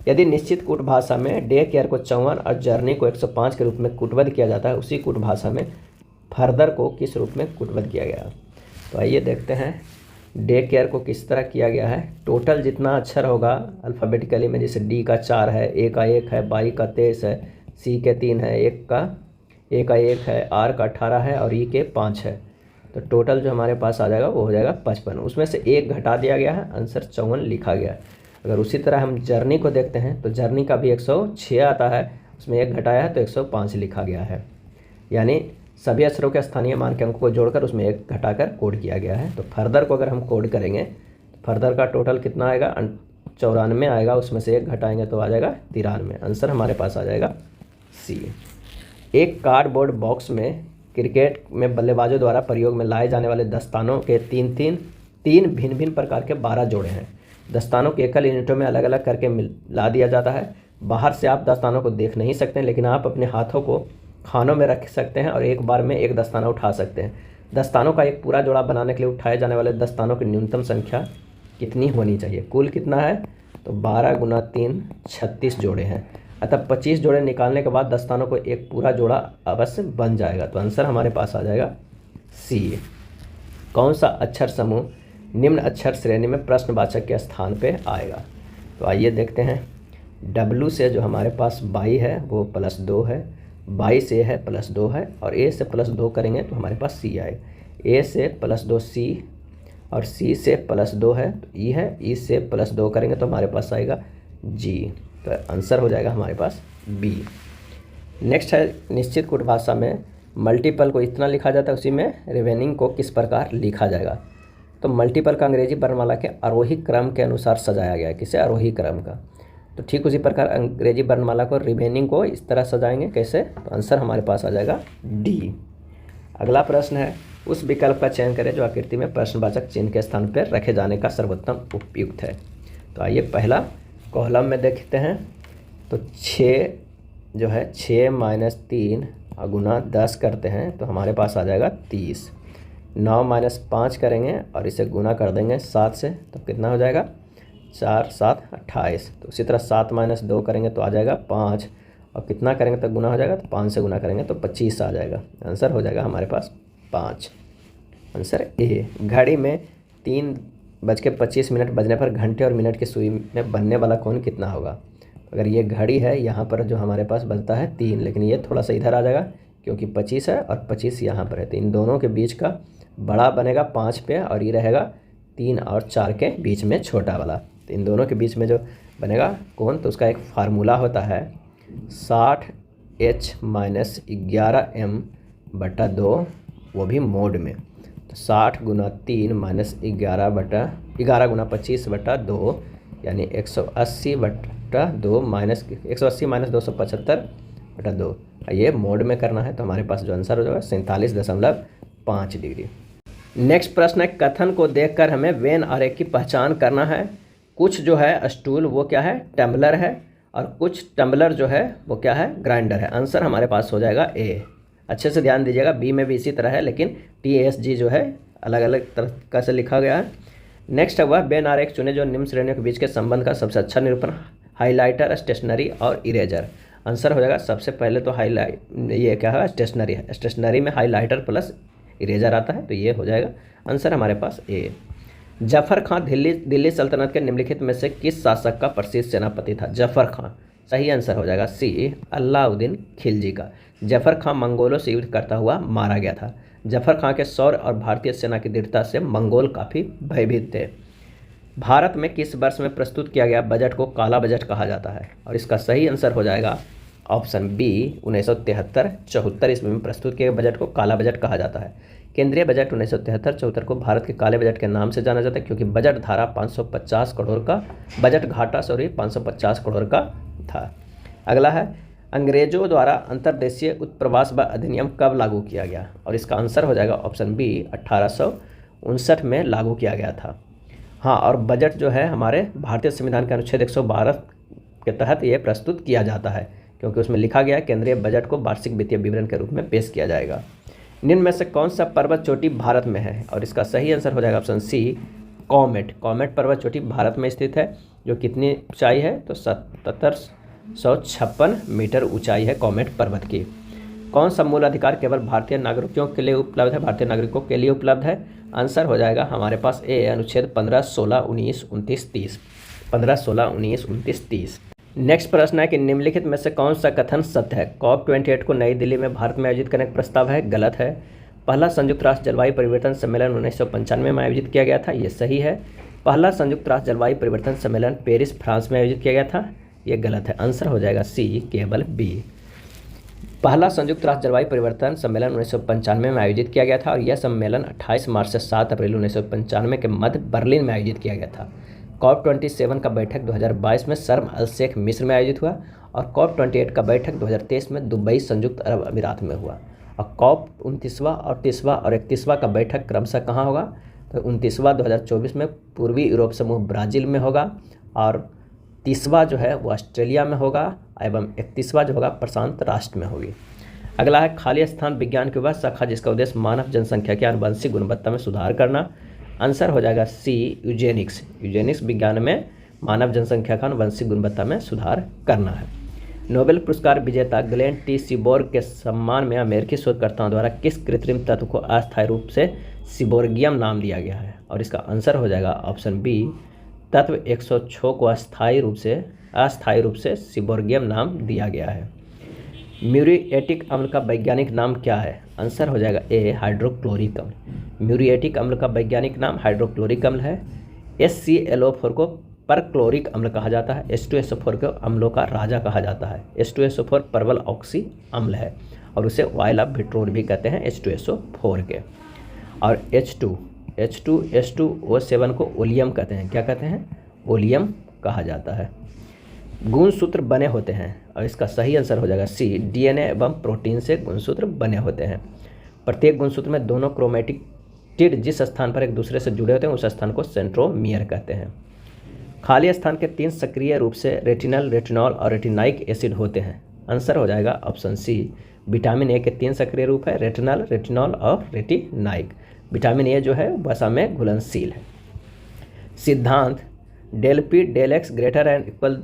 यदि निश्चित कूट भाषा में डे केयर को 54 और जर्नी को 105 के रूप में कूटबद्ध किया जाता है, उसी कूट भाषा में फर्दर को किस रूप में कूटबद्ध किया गया। तो आइए देखते हैं। डे केयर को किस तरह किया गया है, टोटल जितना अक्षर होगा अल्फ़ाबेटिकली में, जैसे डी का 4 है, ए का 1 है, बाई का 23 है, सी के 3 है, ए का 1 है, आर का 18 है और ई के 5 है। तो टोटल जो हमारे पास आ जाएगा वो हो जाएगा 55। उसमें से 1 घटा दिया गया है, आंसर 54 लिखा गया है। अगर उसी तरह हम जर्नी को देखते हैं तो जर्नी का भी 106 आता है, उसमें 1 घटाया है तो 105 लिखा गया है। यानी सभी अक्षरों के स्थानीय मान के अंकों को जोड़कर उसमें 1 घटाकर कोड किया गया है। तो फर्दर को अगर हम कोड करेंगे तो फर्दर का टोटल कितना आएगा, 94 आएगा, उसमें से 1 घटाएंगे तो आ जाएगा 93। आंसर हमारे पास आ जाएगा सी। एक कार्डबोर्ड बॉक्स में क्रिकेट में बल्लेबाजों द्वारा प्रयोग में लाए जाने वाले दस्तानों के तीन भिन्न भिन्न प्रकार के 12 जोड़े हैं। दस्तानों के एकल यूनिटों में अलग अलग करके मिला दिया जाता है। बाहर से आप दस्तानों को देख नहीं सकते, लेकिन आप अपने हाथों को खानों में रख सकते हैं और एक बार में एक दस्ताना उठा सकते हैं। दस्तानों का एक पूरा जोड़ा बनाने के लिए उठाए जाने वाले दस्तानों की न्यूनतम संख्या कितनी होनी चाहिए? कुल कितना है? तो 12 गुना 3 36 जोड़े हैं। अतः 25 जोड़े निकालने के बाद दस्तानों को एक पूरा जोड़ा अवश्य बन जाएगा। तो आंसर हमारे पास आ जाएगा सी। कौन सा अक्षर समूह निम्न अक्षर श्रेणी में प्रश्नवाचक के स्थान पे आएगा? तो आइए देखते हैं। W से जो हमारे पास बाई है वो +2 है, बाई से है +2 है और A से +2 करेंगे तो हमारे पास C आएगा। A से +2 C और C से +2 है तो E है, E से +2 करेंगे तो हमारे पास आएगा G। तो आंसर हो जाएगा हमारे पास B। नेक्स्ट है निश्चित कूट भाषा में मल्टीपल को इतना लिखा जाता है, उसी में रिमेनिंग को किस प्रकार लिखा जाएगा? तो मल्टीपल का अंग्रेजी वर्णमाला के आरोही क्रम के अनुसार सजाया गया है। किसे? आरोही क्रम का। तो ठीक उसी प्रकार अंग्रेजी वर्णमाला को रिमेनिंग को इस तरह सजाएंगे। कैसे? तो आंसर हमारे पास आ जाएगा डी। अगला प्रश्न है उस विकल्प का चयन करें जो आकृति में प्रश्नवाचक चिन्ह के स्थान पर रखे जाने का सर्वोत्तम उपयुक्त है। तो आइए पहला कॉलम में देखते हैं। तो 6 जो है 6 - 3 गुना 10 करते हैं तो हमारे पास आ जाएगा 30। 9 - 5 करेंगे और इसे गुना कर देंगे 7 से तो कितना हो जाएगा? 4 - 7 28। तो उसी तरह 7 - 2 करेंगे तो आ जाएगा 5 और कितना करेंगे तो गुना हो जाएगा? तो 5 से गुना करेंगे तो 25 आ जाएगा। आंसर हो जाएगा हमारे पास 5। Answer A. घड़ी में 3:25 बजने पर घंटे और मिनट की सुई में बनने वाला कोण कितना होगा? अगर ये घड़ी है यहाँ पर जो हमारे पास बजता है 3, लेकिन ये थोड़ा सा इधर आ जाएगा क्योंकि 25 है और 25 यहाँ पर है। तो इन दोनों के बीच का बड़ा बनेगा 5 पे और ये रहेगा 3 और 4 के बीच में छोटा वाला। तो इन दोनों के बीच में जो बनेगा कोण तो उसका एक फार्मूला होता है 60H - 11m/2, वो भी मोड में। तो 60 × 3 - 11 × 25/2 यानी 180/2 माइनस 180 - 275/2। ये मोड में करना है तो हमारे पास जो आंसर हो जाएगा 47.5 डिग्री। नेक्स्ट प्रश्न है कथन को देखकर हमें वेन आरेख की पहचान करना है। कुछ जो है स्टूल वो क्या है? टम्बलर है और कुछ टम्बलर जो है वो क्या है? ग्राइंडर है। आंसर हमारे पास हो जाएगा ए। अच्छे से ध्यान दीजिएगा, बी में भी इसी तरह है लेकिन TSG जो है अलग अलग तरह से लिखा गया है। नेक्स्ट है वह वेन आरेख चुने जो निम्न श्रेणियों के बीच के संबंध का सबसे अच्छा निरूपण हाइलाइटर, स्टेशनरी और इरेजर। आंसर हो जाएगा सबसे पहले तो ये क्या है? स्टेशनरी है। स्टेशनरी में हाइलाइटर प्लस इरेजर आता है तो ये हो जाएगा आंसर हमारे पास ए। जफर खां दिल्ली सल्तनत के निम्नलिखित में से किस शासक का प्रसिद्ध सेनापति था? जफर खां। सही आंसर हो जाएगा सी, अलाउद्दीन खिलजी का। जफर खां मंगोलों से युद्ध करता हुआ मारा गया था। जफर खां के शौर्य और भारतीय सेना की दृढ़ता से मंगोल काफ़ी भयभीत थे। भारत में किस वर्ष में प्रस्तुत किया गया बजट को काला बजट कहा जाता है? और इसका सही आंसर हो जाएगा ऑप्शन बी 1973-74 ईस्वी में प्रस्तुत किए गए बजट को काला बजट कहा जाता है। केंद्रीय बजट 1973-74 को भारत के काले बजट के नाम से जाना जाता है क्योंकि बजट धारा 550 करोड़ का बजट घाटा 550 करोड़ का था। अगला है अंग्रेजों द्वारा अंतर्देशीय उत्प्रवास व अधिनियम कब लागू किया गया? और इसका आंसर हो जाएगा ऑप्शन बी 1859 में लागू किया गया था। हाँ, और बजट जो है हमारे भारतीय संविधान के अनुच्छेद 112 के तहत ये प्रस्तुत किया जाता है क्योंकि उसमें लिखा गया है केंद्रीय बजट को वार्षिक वित्तीय विवरण के रूप में पेश किया जाएगा। निम्न में से कौन सा पर्वत चोटी भारत में है? और इसका सही आंसर हो जाएगा ऑप्शन सी कॉमेट। कॉमेट पर्वत चोटी भारत में स्थित है जो कितनी ऊंचाई है? तो 7756 मीटर ऊंचाई है कॉमेट पर्वत की। कौन सा मूल अधिकार केवल भारतीय नागरिकों के लिए उपलब्ध है? भारतीय नागरिकों के लिए उपलब्ध है। आंसर हो जाएगा हमारे पास ए, अनुच्छेद 15, 16, 19, 29, 30। 15, 16, 19, 29, 30। नेक्स्ट प्रश्न है कि निम्नलिखित में से कौन सा कथन सत्य है? COP28 को नई दिल्ली में भारत में आयोजित करने का प्रस्ताव है, गलत है। पहला संयुक्त राष्ट्र जलवायु परिवर्तन सम्मेलन 1995 में आयोजित किया गया था, ये सही है। पहला संयुक्त राष्ट्र जलवायु परिवर्तन सम्मेलन पेरिस, फ्रांस में आयोजित किया गया था, ये गलत है। आंसर हो जाएगा सी, केवल बी। पहला संयुक्त राष्ट्र जलवायु परिवर्तन सम्मेलन 1995 में आयोजित किया गया था और यह सम्मेलन 28 मार्च से 7 अप्रैल 1995 के मध्य बर्लिन में आयोजित किया गया था। COP27 का बैठक 2022 में शर्म अल शेख मिस्र में आयोजित हुआ और COP28 का बैठक 2023 में दुबई, संयुक्त अरब अमीरात में हुआ। और COP29वां और 30वां और 31वां का बैठक क्रमशः कहाँ होगा? तो 29वां 2024 में पूर्वी यूरोप समूह ब्राज़ील में होगा और 30वां जो है वो ऑस्ट्रेलिया में होगा एवं 31वां जो होगा प्रशांत राष्ट्र में होगी। अगला है खाली स्थान विज्ञान की वह शाखा जिसका उद्देश्य मानव जनसंख्या की आनुवंशिक गुणवत्ता में सुधार करना। आंसर हो जाएगा सी, यूजेनिक्स। यूजेनिक्स विज्ञान में मानव जनसंख्या का आनुवंशिक गुणवत्ता में सुधार करना है। नोबेल पुरस्कार विजेता ग्लेन टी सीबोर्ग के सम्मान में अमेरिकी शोधकर्ताओं द्वारा किस कृत्रिम तत्व को अस्थायी रूप से सीबोर्गियम नाम दिया गया है? और इसका आंसर हो जाएगा ऑप्शन बी, तत्व 106 को अस्थायी रूप से सीबोर्गियम नाम दिया गया है। म्यूरिएटिक अम्ल का वैज्ञानिक नाम क्या है? आंसर हो जाएगा ए, हाइड्रोक्लोरिक अम्ल। म्यूरिएटिक अम्ल का वैज्ञानिक नाम हाइड्रोक्लोरिक अम्ल है। HClO4 को परक्लोरिक अम्ल कहा जाता है। H2SO4 को अम्लों का राजा कहा जाता है। H2SO4 प्रबल ऑक्सी अम्ल है और उसे ऑयल ऑफ विट्रोल भी कहते हैं H2SO4 के। और H2SO7 को ओलियम कहते हैं। क्या कहते हैं? ओलियम कहा जाता है। गुणसूत्र बने होते हैं और इसका सही आंसर हो जाएगा सी, DNA एवं प्रोटीन से गुणसूत्र बने होते हैं। प्रत्येक गुणसूत्र में दोनों क्रोमेटिड जिस स्थान पर एक दूसरे से जुड़े होते हैं उस स्थान को सेंट्रोमियर कहते हैं। खाली स्थान के 3 सक्रिय रूप से रेटिनल, रेटिनॉल और रेटिनाइक एसिड होते हैं। आंसर हो जाएगा ऑप्शन सी, विटामिन ए के 3 सक्रिय रूप है, रेटिनल, रेटिनॉल और रेटिनाइक। विटामिन ए जो है वसा में घुलनशील है। सिद्धांत del p del x greater and equal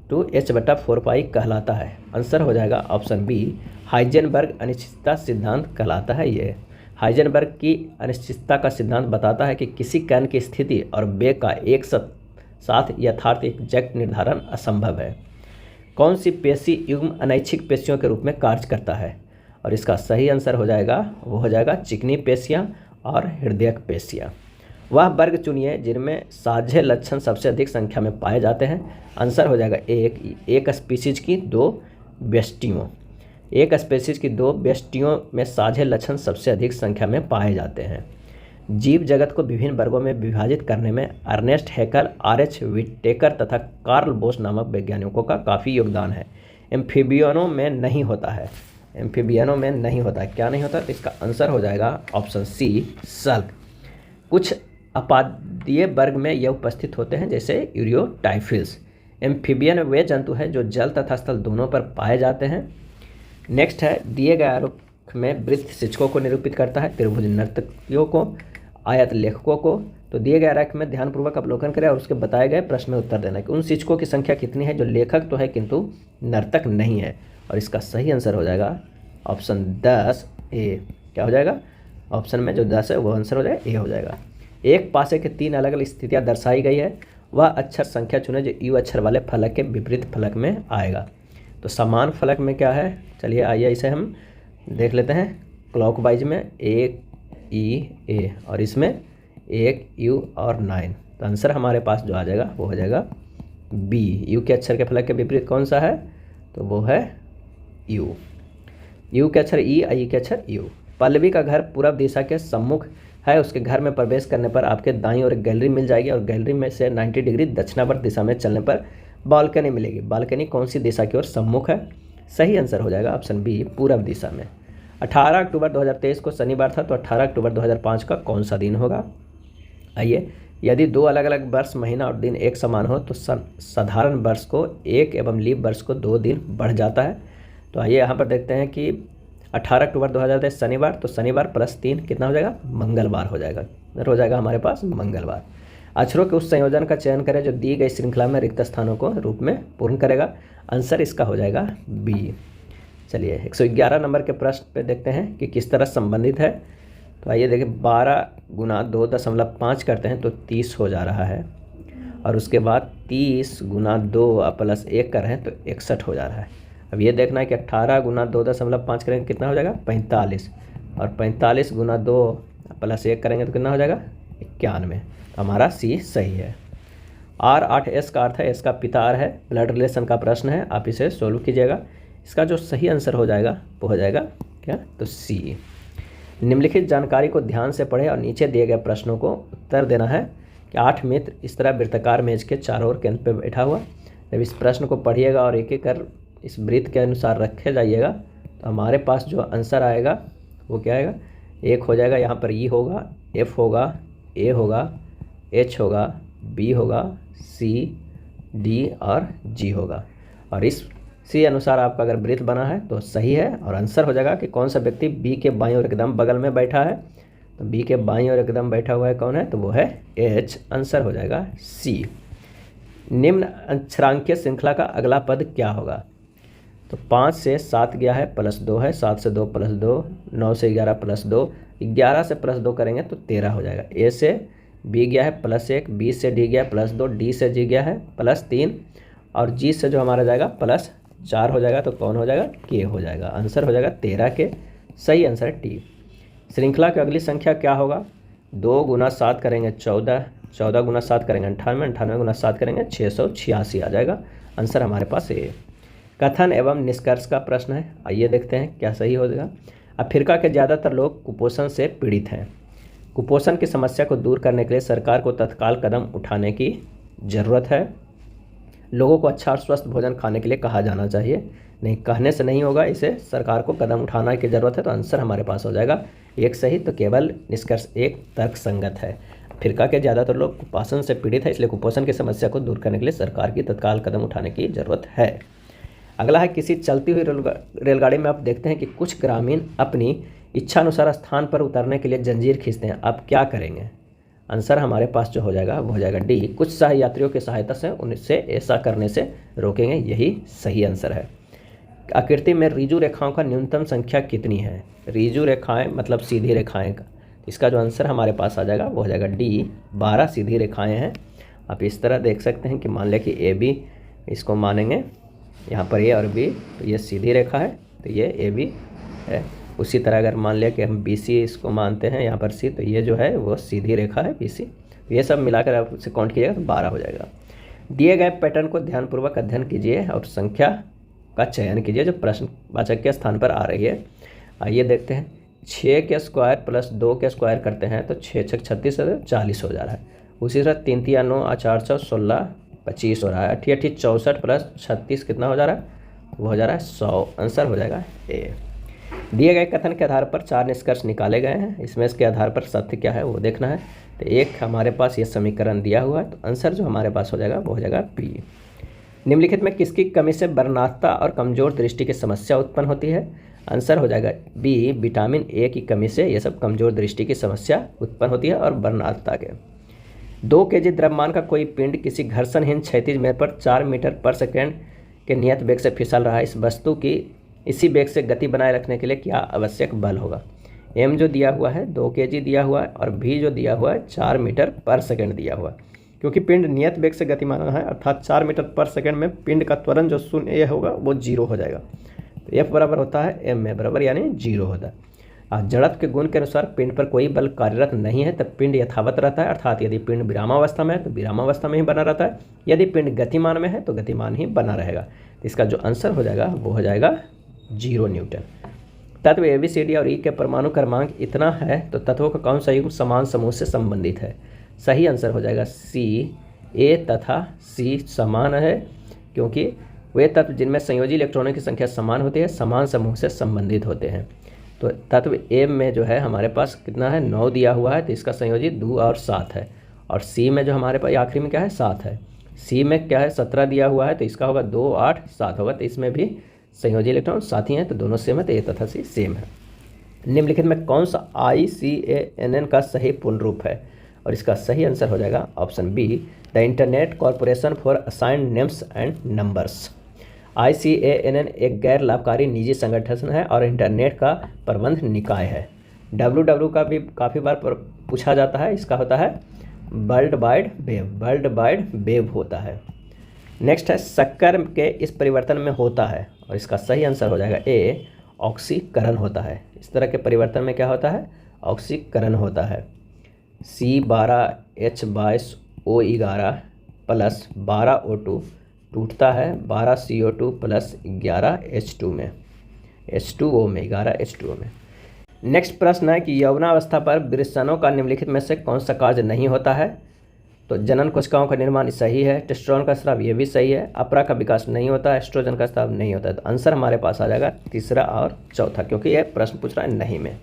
to H/4π कहलाता है। आंसर हो जाएगा ऑप्शन बी, हाइजेनबर्ग अनिश्चितता सिद्धांत कहलाता है। ये हाइजेनबर्ग की अनिश्चितता का सिद्धांत बताता है कि किसी कण की स्थिति और वेग का एक साथ यथार्थ एग्जैक्ट निर्धारण असंभव है। कौन सी पेशी युग्म अनैच्छिक पेशियों के रूप में कार्य करता है? और इसका सही आंसर हो जाएगा वो हो जाएगा चिकनी पेशियाँ और हृदयक पेशियाँ। वह वर्ग चुनिए जिनमें साझे लक्षण सबसे अधिक संख्या में पाए जाते हैं। आंसर हो जाएगा एक स्पीशीज की 2 व्यष्टियों। एक स्पीशीज की 2 व्यष्टियों में साझे लक्षण सबसे अधिक संख्या में पाए जाते हैं। जीव जगत को विभिन्न वर्गों में विभाजित करने में अर्नेस्ट हैकेल, R.H. विटेकर तथा कार्ल बोस नामक वैज्ञानिकों का काफ़ी योगदान है। एम्फीबियनों में नहीं होता है। एम्फीबियनों में नहीं होता है। क्या नहीं होता? तो इसका आंसर हो जाएगा ऑप्शन सी, सल्क। कुछ अपादीय वर्ग में यह उपस्थित होते हैं जैसे यूरियोटाइफिल्स। एम्फीबियन वे जंतु हैं जो जल तथा स्थल दोनों पर पाए जाते हैं। नेक्स्ट है, दिए गए आरेख में वृत्त शिक्षकों को निरूपित करता है, त्रिभुज नर्तकियों को, आयत लेखकों को। तो दिए गए आरेख में ध्यानपूर्वक अवलोकन करें और उसके बताए गए प्रश्न में उत्तर देना कि उन शिक्षकों की संख्या कितनी है जो लेखक तो है किंतु नर्तक नहीं है। और इसका सही आंसर हो जाएगा ऑप्शन 10 ए। क्या हो जाएगा? ऑप्शन में जो 10 है वो आंसर हो जाएगा ए हो जाएगा। एक पासे के 3 अलग अलग स्थितियाँ दर्शाई गई है। वह अक्षर संख्या चुने जो यू अक्षर वाले फलक के विपरीत फलक में आएगा। तो समान फलक में क्या है? चलिए आइए इसे हम देख लेते हैं। क्लॉकवाइज में 1 ई ए और इसमें 1 यू और 9। तो आंसर हमारे पास जो आ जाएगा वो हो जाएगा बी। यू के अक्षर के फलक के विपरीत कौन सा है? तो वो है यू। यू के अक्षर ई, आई के अक्षर यू। पल्लवी का घर पूर्व दिशा के सम्मुख है। उसके घर में प्रवेश करने पर आपके दाईं ओर एक गैलरी मिल जाएगी और गैलरी में से 90 डिग्री दक्षिणावर्त दिशा में चलने पर बालकनी मिलेगी। बालकनी कौन सी दिशा की ओर सम्मुख है? सही आंसर हो जाएगा ऑप्शन बी, पूर्व दिशा में। 18 अक्टूबर 2023 को शनिवार था, तो 18 अक्टूबर 2005 का कौन सा दिन होगा? आइए, यदि 2 अलग अलग वर्ष, महीना और दिन एक समान हो तो साधारण वर्ष को 1 एवं लीप वर्ष को 2 दिन बढ़ जाता है। तो आइए यहाँ पर देखते हैं कि 18 अक्टूबर 2023 शनिवार, तो शनिवार प्लस 3 कितना हो जाएगा? मंगलवार हो जाएगा। इधर हो जाएगा हमारे पास मंगलवार। अक्षरों के उस संयोजन का चयन करें जो दी गई श्रृंखला में रिक्त स्थानों को रूप में पूर्ण करेगा। आंसर इसका हो जाएगा बी। चलिए 111 नंबर के प्रश्न पे देखते हैं कि किस तरह संबंधित है। तो आइए देखिए 12 गुना 2.5 करते हैं तो 30 हो जा रहा है, और उसके बाद 30 गुना 2 प्लस 1 कर रहे हैं तो 61 हो जा रहा है। अब ये देखना है कि 18 गुना 2.5 करेंगे कितना हो जाएगा 45, और 45 गुना 2 प्लस 1 करेंगे तो कितना हो जाएगा 91। तो हमारा सी सही है। R8S का अर्थ है इसका पिता R है, ब्लड रिलेशन का प्रश्न है, आप इसे सोल्व कीजिएगा। इसका जो सही आंसर हो जाएगा वो हो जाएगा क्या, तो सी। निम्नलिखित जानकारी को ध्यान से पढ़ें और नीचे दिए गए प्रश्नों को उत्तर देना है कि 8 मित्र इस तरह वृत्ताकार मेज के चारों ओर केंद्र पर बैठा हुआ। जब इस प्रश्न को पढ़िएगा और एक एक कर इस वृत्त के अनुसार रखे जाइएगा तो हमारे पास जो आंसर आएगा वो क्या आएगा, एक हो जाएगा यहाँ पर ई होगा, एफ होगा, ए होगा, एच होगा, बी होगा, सी, डी और जी होगा। और इसी अनुसार आपका अगर वृत्त बना है तो सही है, और आंसर हो जाएगा कि कौन सा व्यक्ति बी के बाईं ओर एकदम बगल में बैठा है। तो बी के बाईं ओर एकदम बैठा हुआ है कौन है, तो वो है एच। आंसर हो जाएगा सी। निम्न अक्षरांकीय श्रृंखला का अगला पद क्या होगा। तो 5 से 7 गया है प्लस 2 है, 7 से 2 प्लस 2, 9 से 11 प्लस 2, 11 से प्लस 2 करेंगे तो 13 हो जाएगा। ए से बी गया है प्लस 1, बी से डी गया प्लस 2, डी से जी गया है प्लस 3, और जी से जो हमारा जाएगा प्लस 4 हो जाएगा। तो कौन हो जाएगा, के हो जाएगा। आंसर हो जाएगा 13 के। सही आंसर है टी। श्रृंखला की अगली संख्या क्या होगा। 2 गुना 7 करेंगे 14, 14 गुना 7 करेंगे 98, 98 गुना 7 करेंगे 686 आ जाएगा। आंसर हमारे पास ए। कथन एवं निष्कर्ष का प्रश्न है, आइए देखते हैं क्या सही हो जाएगा। अफ्रीका के ज़्यादातर लोग कुपोषण से पीड़ित हैं। कुपोषण की समस्या को दूर करने के लिए सरकार को तत्काल कदम उठाने की ज़रूरत है। लोगों को अच्छा और स्वस्थ भोजन खाने के लिए कहा जाना चाहिए। नहीं, कहने से नहीं होगा, इसे सरकार को कदम उठाने की ज़रूरत है। तो आंसर हमारे पास हो जाएगा एक सही। तो केवल निष्कर्ष एक तर्क संगत है। अफ्रीका के ज़्यादातर लोग कुपोषण से पीड़ित है, इसलिए कुपोषण की समस्या को दूर करने के लिए सरकार की तत्काल कदम उठाने की ज़रूरत है। अगला है, किसी चलती हुई रेलगाड़ी में आप देखते हैं कि कुछ ग्रामीण अपनी इच्छानुसार स्थान पर उतरने के लिए जंजीर खींचते हैं, आप क्या करेंगे। आंसर हमारे पास जो हो जाएगा वो हो जाएगा डी। कुछ सह यात्रियों की सहायता से उनसे ऐसा करने से रोकेंगे, यही सही आंसर है। आकृति में ऋजु रेखाओं का न्यूनतम संख्या कितनी है। ऋजु रेखाएं मतलब सीधी रेखाएं का, इसका जो आंसर हमारे पास आ जाएगा वो हो जाएगा डी। 12 सीधी रेखाएं हैं। आप इस तरह देख सकते हैं कि मान लें कि ए बी, इसको मानेंगे यहाँ पर ए और बी, तो ये सीधी रेखा है, तो ये ए बी है। उसी तरह अगर मान लिया कि हम बी सी इसको मानते हैं यहाँ पर सी, तो ये जो है वो सीधी रेखा है बी सी। तो ये सब मिलाकर आप उसे काउंट कीजिएगा तो 12 हो जाएगा। दिए गए पैटर्न को ध्यानपूर्वक अध्ययन कीजिए और संख्या का चयन कीजिए जो प्रश्नवाचक के स्थान पर आ रही है। आइए देखते हैं। 6 के स्क्वायर प्लस 2 के स्क्वायर करते हैं तो 6 छक 36 है, 40 हो जा रहा है। उसी तरह 3 3 9 4 4 16 25 हो रहा है। 8 8 64 प्लस 36 कितना हो जा रहा है, वो हो जा रहा है 100। आंसर हो जाएगा ए। दिए गए कथन के आधार पर 4 निष्कर्ष निकाले गए हैं। इसमें इसके आधार पर सत्य क्या है वो देखना है। तो एक हमारे पास ये समीकरण दिया हुआ है, तो आंसर जो हमारे पास हो जाएगा वो हो जाएगा बी। निम्नलिखित में किसकी कमी से वर्णात्मकता और कमजोर दृष्टि की समस्या उत्पन्न होती है। आंसर हो जाएगा बी। विटामिन ए की कमी से ये सब कमजोर दृष्टि की समस्या उत्पन्न होती है और वर्णात्मकता के। 2 केजी द्रव्यमान का कोई पिंड किसी घर्षणहीन क्षैतिज मेड़ पर 4 मीटर पर सेकेंड के नियत वेग से फिसल रहा है। इस वस्तु की इसी वेग से गति बनाए रखने के लिए क्या आवश्यक बल होगा। एम जो दिया हुआ है 2 केजी दिया हुआ है, और भी जो दिया हुआ है 4 मीटर पर सेकेंड दिया हुआ है। क्योंकि पिंड नियत वेग से गतिमान है, अर्थात 4 मीटर पर सेकेंड में पिंड का त्वरण जो शून्य ए होगा वो 0 हो जाएगा। तो एफ बराबर होता है एम में बराबर यानी 0 होता है। जड़त्व के गुण के अनुसार पिंड पर कोई बल कार्यरत नहीं है तब पिंड यथावत रहता है, अर्थात यदि पिंड विरामावस्था में है तो विरामावस्था में ही बना रहता है, यदि पिंड गतिमान में है तो गतिमान ही बना रहेगा। तो इसका जो आंसर हो जाएगा वो हो जाएगा 0 न्यूटन। तत्व ए बी सी डी और ई के परमाणु क्रमांक इतना है तो तत्वों का कौन सा युग्म समान समूह से संबंधित है। सही आंसर हो जाएगा सी। ए तथा सी समान है क्योंकि वे तत्व जिनमें संयोजी इलेक्ट्रॉनों की संख्या समान होती है समान समूह से संबंधित होते हैं। तो तत्व ए में जो है हमारे पास कितना है 9 दिया हुआ है, तो इसका संयोजी 2 और 7 है। और सी में जो हमारे पास आखिरी में क्या है 7 है। सी में क्या है 17 दिया हुआ है, तो इसका होगा 2 8 7 होगा। तो इसमें भी संयोजी इलेक्ट्रॉन साथ ही हैं, तो दोनों सेम है, तो ए तथा सी सेम है। निम्नलिखित में कौन सा ICANN का सही पूर्ण रूप है, और इसका सही आंसर हो जाएगा option B, the internet corporation for assigned names and numbers. ICANN एक गैर लाभकारी निजी संगठन है और इंटरनेट का प्रबंध निकाय है। WW का भी काफ़ी बार पूछा जाता है, इसका होता है world wide web, world wide web होता है। नेक्स्ट है शक्कर के इस परिवर्तन में होता है, और इसका सही आंसर हो जाएगा ए, ऑक्सीकरण होता है। इस तरह के परिवर्तन में क्या होता है? ऑक्सीकरण होता है। C12H22O11 प्लस 12O2 टूटता है 12CO2 प्लस 11H2 में, H2O में, 11H2O में। नेक्स्ट प्रश्न है कि यौवनावस्था पर वृषणों का निम्नलिखित में से कौन सा कार्य नहीं होता है? तो जनन कोशिकाओं का निर्माण सही है, टेस्टोस्टेरोन का स्राव ये भी सही है, अपरा का विकास नहीं होता है, एस्ट्रोजन का स्राव नहीं होता है। तो आंसर हमारे पास आ जाएगा तीसरा और चौथा, क्योंकि यह प्रश्न पूछ रहा है नहीं में।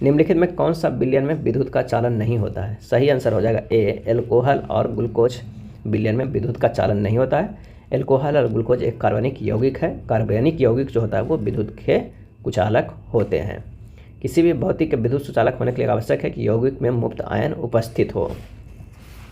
निम्नलिखित में कौन सा विलयन में विद्युत का चालन नहीं होता है? सही आंसर हो जाएगा ए, एल्कोहल और ग्लूकोज विलयन में विद्युत का चालन नहीं होता है। एल्कोहल और ग्लूकोज एक कार्बनिक यौगिक है, कार्बनिक यौगिक जो होता है वो विद्युत के कुचालक होते हैं। किसी भी भौतिक के विद्युत सुचालक होने के लिए आवश्यक है कि यौगिक में मुक्त आयन उपस्थित हो।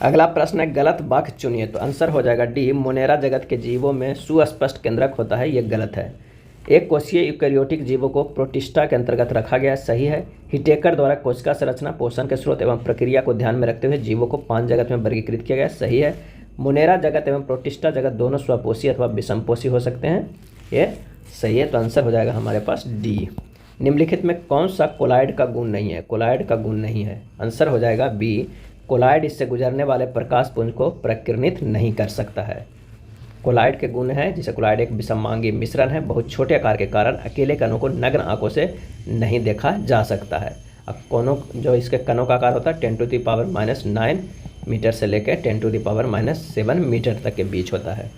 अगला प्रश्न है गलत वाक्य चुनिए। तो आंसर हो जाएगा डी, मोनेरा जगत के जीवों में सुस्पष्ट केंद्रक होता है, ये गलत है। एक कोशीय यूकेरियोटिक जीवों को प्रोटिस्टा के अंतर्गत रखा गया, सही है। हिटेकर द्वारा कोशिका संरचना, पोषण के स्रोत एवं प्रक्रिया को ध्यान में रखते हुए जीवों को 5 जगत में वर्गीकृत किया गया, सही है। मोनेरा जगत एवं प्रोटिस्टा जगत दोनों स्वपोषी अथवा विषमपोषी हो सकते हैं, ये सही है। तो आंसर हो जाएगा हमारे पास डी। निम्नलिखित में कौन सा कोलाइड का गुण नहीं है? कोलाइड का गुण नहीं है, आंसर हो जाएगा बी, कोलाइड इससे गुजरने वाले प्रकाश पुंज को प्रकीर्णित नहीं कर सकता है। कोलाइड के गुण है, जिसे कोलाइड एक विषमांगी मिश्रण है, बहुत छोटे आकार के कारण अकेले कणों को नग्न आंखों से नहीं देखा जा सकता है। अब कोनों जो इसके कणों का आकार होता है 10⁻⁹ मीटर से लेकर 10⁻⁷ मीटर तक के बीच होता है।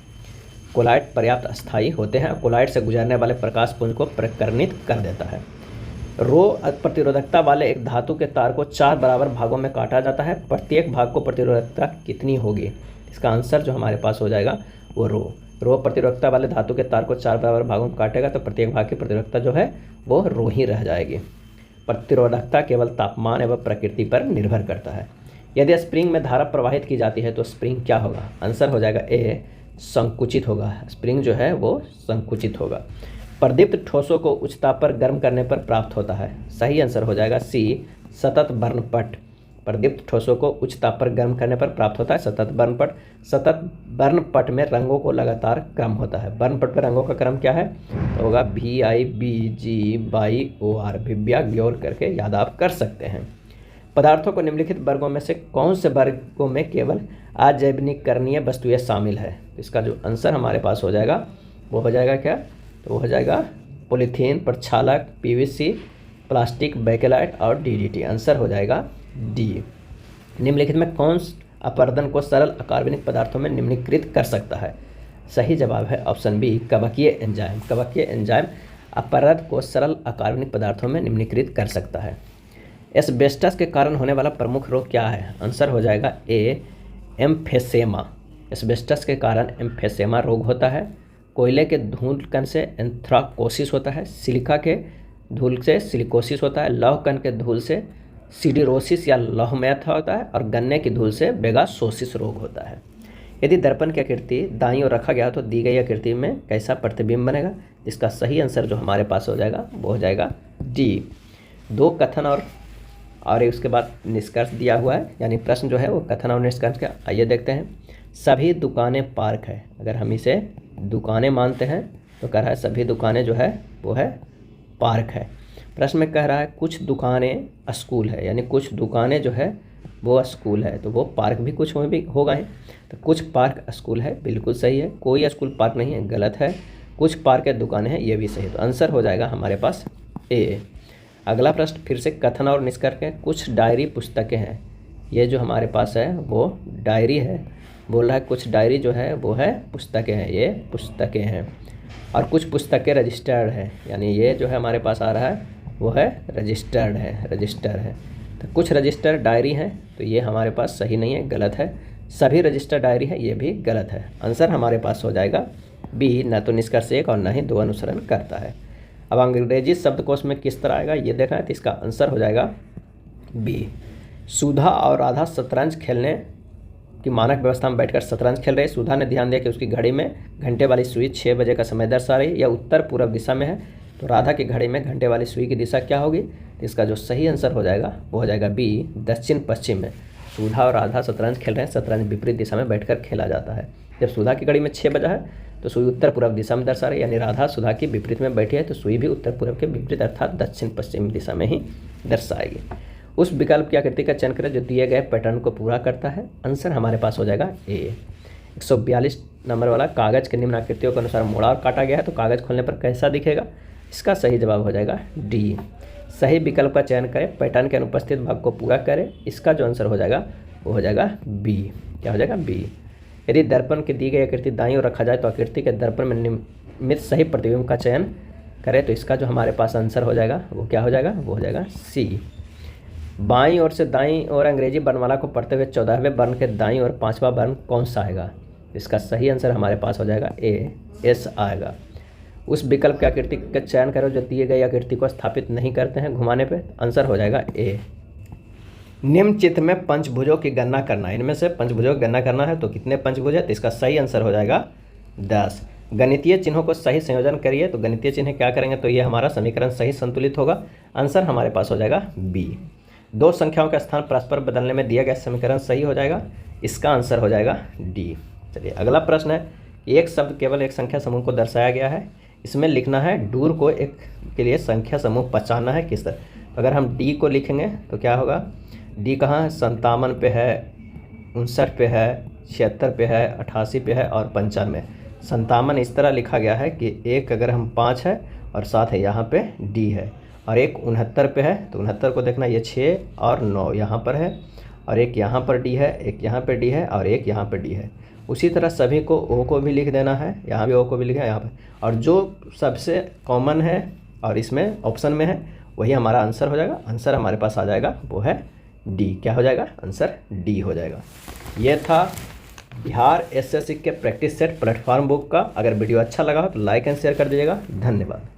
कोलाइड पर्याप्त अस्थायी होते हैं, कोलाइड से गुजरने वाले प्रकाश पुंज को प्रकीर्णित कर देता है। रो प्रतिरोधकता वाले एक धातु के तार को 4 बराबर भागों में काटा जाता है, प्रत्येक भाग को प्रतिरोधकता कितनी होगी? इसका आंसर जो हमारे पास हो जाएगा वो रो प्रतिरोधकता वाले धातु के तार को 4 बराबर भागों में काटेगा तो प्रत्येक भाग की प्रतिरोधकता जो है वो रो ही रह जाएगी। प्रतिरोधकता केवल तापमान एवं प्रकृति पर निर्भर करता है। यदि स्प्रिंग में धारा प्रवाहित की जाती है तो स्प्रिंग क्या होगा? आंसर हो जाएगा ए, संकुचित होगा। स्प्रिंग जो है वो संकुचित होगा। प्रदीप्त ठोसों को उच्च ताप पर गर्म करने पर प्राप्त होता है, सही आंसर हो जाएगा सी, सतत वर्णपट। प्रदीप्त ठोसों को उच्च ताप पर गर्म करने पर प्राप्त होता है सतत वर्णपट। सतत वर्णपट में रंगों को लगातार क्रम होता है। वर्णपट में रंगों का क्रम क्या है? तो होगा VIBG/OR, विव्या ग्योर करके याद आप कर सकते हैं। पदार्थों को निम्नलिखित वर्गों में से कौन से वर्गों में केवल अजैवनिकरणीय वस्तुएं शामिल है? इसका जो आंसर हमारे पास हो जाएगा वो हो जाएगा क्या? तो वो हो जाएगा पॉलीथीन, प्रक्षालक, PVC, प्लास्टिक, बेकेलाइट और DDT। आंसर हो जाएगा डी। निम्नलिखित में कौन अपरदन को सरल अकार्बनिक पदार्थों में निम्नीकृत कर सकता है? सही जवाब है ऑप्शन बी, कवकीय एंजाइम। कवकीय एंजाइम अपरद को सरल अकार्बनिक पदार्थों में निम्नीकृत कर सकता है। एस्बेस्टस के कारण होने वाला प्रमुख रोग क्या है? आंसर हो जाएगा ए, एम्फेसेमा। एस्बेस्टस के कारण एम्फेसेमा रोग होता है। कोयले के धूल कण से एंथ्राकोसिस होता है। सिलिका के धूल से सिलिकोसिस होता है। लौह कण के धूल से सिडिरोसिस या लौहमयता होता है। और गन्ने की धूल से बेगासोसिस रोग होता है। यदि दर्पण की आकृति दाईं ओर रखा गया तो दी गई आकृति में कैसा प्रतिबिंब बनेगा? इसका सही आंसर जो हमारे पास हो जाएगा वो हो जाएगा डी। 2 कथन और उसके बाद निष्कर्ष दिया हुआ है, यानी प्रश्न जो है वो कथन और निष्कर्ष का। आइए देखते हैं। सभी दुकानें पार्क है, अगर हम इसे दुकानें मानते हैं तो कह रहा है सभी दुकानें जो है वो है पार्क है। प्रश्न में कह रहा है कुछ दुकानें स्कूल है, यानी कुछ दुकानें जो है वो स्कूल है, तो वो पार्क भी कुछ में भी होगा ही। तो कुछ पार्क स्कूल है, बिल्कुल सही है। कोई स्कूल पार्क नहीं है, गलत है। कुछ पार्क दुकानें हैं, ये भी सही है। तो आंसर हो जाएगा हमारे पास ए। अगला प्रश्न फिर से कथन और निष्कर्ष के। कुछ डायरी पुस्तकें हैं, ये जो हमारे पास है वो डायरी है। बोल रहा है कुछ डायरी जो है वो है पुस्तकें हैं, ये पुस्तकें हैं। और कुछ पुस्तकें रजिस्टर्ड है, यानी ये जो है हमारे पास आ रहा है वो है रजिस्टर्ड है, रजिस्टर है। तो कुछ रजिस्टर डायरी हैं, तो ये हमारे पास सही नहीं है, गलत है। सभी रजिस्टर डायरी है, ये भी गलत है। आंसर हमारे पास हो जाएगा बी, न तो निष्कर्ष 1 और न ही 2 अनुसरण करता है। अब अंग्रेजी शब्दकोश में किस तरह आएगा ये देखना है, तो इसका आंसर हो जाएगा बी। सुधा और राधा शतरंज खेलने की मानक व्यवस्था में बैठकर शतरंज खेल रहे। सुधा ने ध्यान दिया कि उसकी घड़ी में घंटे वाली सुई 6 बजे का समय दर्शा रही, यह उत्तर पूर्व दिशा में है। तो राधा की घड़ी में घंटे वाली सुई की दिशा क्या होगी? तो इसका जो सही आंसर हो जाएगा वो हो जाएगा बी, दक्षिण पश्चिम में। सुधा और राधा शतरंज खेल रहे हैं। शतरंज विपरीत दिशा में बैठकर खेला जाता है। जब सुधा की घड़ी में 6 बजा है तो सुई उत्तर पूर्व दिशा में दर्शा रही है, यानी राधा सुधा की विपरीत में बैठी है तो सुई भी उत्तर पूर्व के विपरीत अर्थात दक्षिण पश्चिम दिशा में ही दर्शाएगी। उस विकल्प की आकृति का चयन करें जो दिए गए पैटर्न को पूरा करता है। आंसर हमारे पास हो जाएगा ए। 142 नंबर वाला, कागज के निम्न आकृतियों के अनुसार मोड़ा और काटा गया है तो कागज खोलने पर कैसा दिखेगा। इसका सही जवाब हो जाएगा डी। सही विकल्प का चयन करें, पैटर्न के अनुपस्थित भाग को पूरा करें। इसका जो आंसर हो जाएगा वो हो जाएगा बी। क्या हो जाएगा बी। यदि दर्पण की दी गई आकृति दाईं ओर रखा जाए तो आकृति के दर्पण में निर्मित सही प्रतिबिंब का चयन करें तो इसका जो हमारे पास आंसर हो जाएगा वो क्या हो जाएगा, वो हो जाएगा सी। बाईं ओर से दाईं ओर अंग्रेजी वर्णमाला को पढ़ते हुए 14वें वर्ण के दाईं ओर 5वां वर्ण कौन सा आएगा। इसका सही आंसर हमारे पास हो जाएगा ए, एस आएगा। उस विकल्प की आकृति का चयन करो जो दिए गई आकृति को स्थापित नहीं करते हैं घुमाने पे। आंसर हो जाएगा ए। निम्न चित्र में पंचभुजों की गणना करना। इनमें से पंचभुजों की गणना करना है तो कितने पंचभुज है, तो इसका सही आंसर हो जाएगा 10। गणितीय चिन्हों को सही संयोजन करिए तो गणितीय चिन्ह क्या करेंगे तो ये हमारा समीकरण सही संतुलित होगा। आंसर हमारे पास हो जाएगा बी। दो संख्याओं का स्थान परस्पर बदलने में दिया गया समीकरण सही हो जाएगा। इसका आंसर हो जाएगा डी। चलिए अगला प्रश्न है, एक शब्द केवल एक संख्या समूह को दर्शाया गया है। इसमें लिखना है डूर को एक के लिए संख्या समूह पहचानना है किस तरह। अगर हम डी को लिखेंगे तो क्या होगा, डी कहाँ है, 57 पे है, 59 पे है, 76 पे है, 88 पे है और 95। 57 इस तरह लिखा गया है कि एक अगर हम 5 है और साथ है यहाँ पे डी है, और एक 69 पे है तो 69 को देखना ये 6 और 9 यहाँ पर है, और एक यहाँ पर डी है, एक यहाँ पे डी है और एक यहाँ पे डी है। उसी तरह सभी को ओ को भी लिख देना है, यहाँ भी ओ को भी लिखा है यहाँ पे, और जो सबसे कॉमन है और इसमें ऑप्शन में है वही हमारा आंसर हो जाएगा। आंसर हमारे पास आ जाएगा वो है डी। क्या हो जाएगा, आंसर डी हो जाएगा। ये था बिहार एसएससी के प्रैक्टिस सेट प्लेटफॉर्म बुक का। अगर वीडियो अच्छा लगा हो तो लाइक एंड शेयर कर दीजिएगा। धन्यवाद।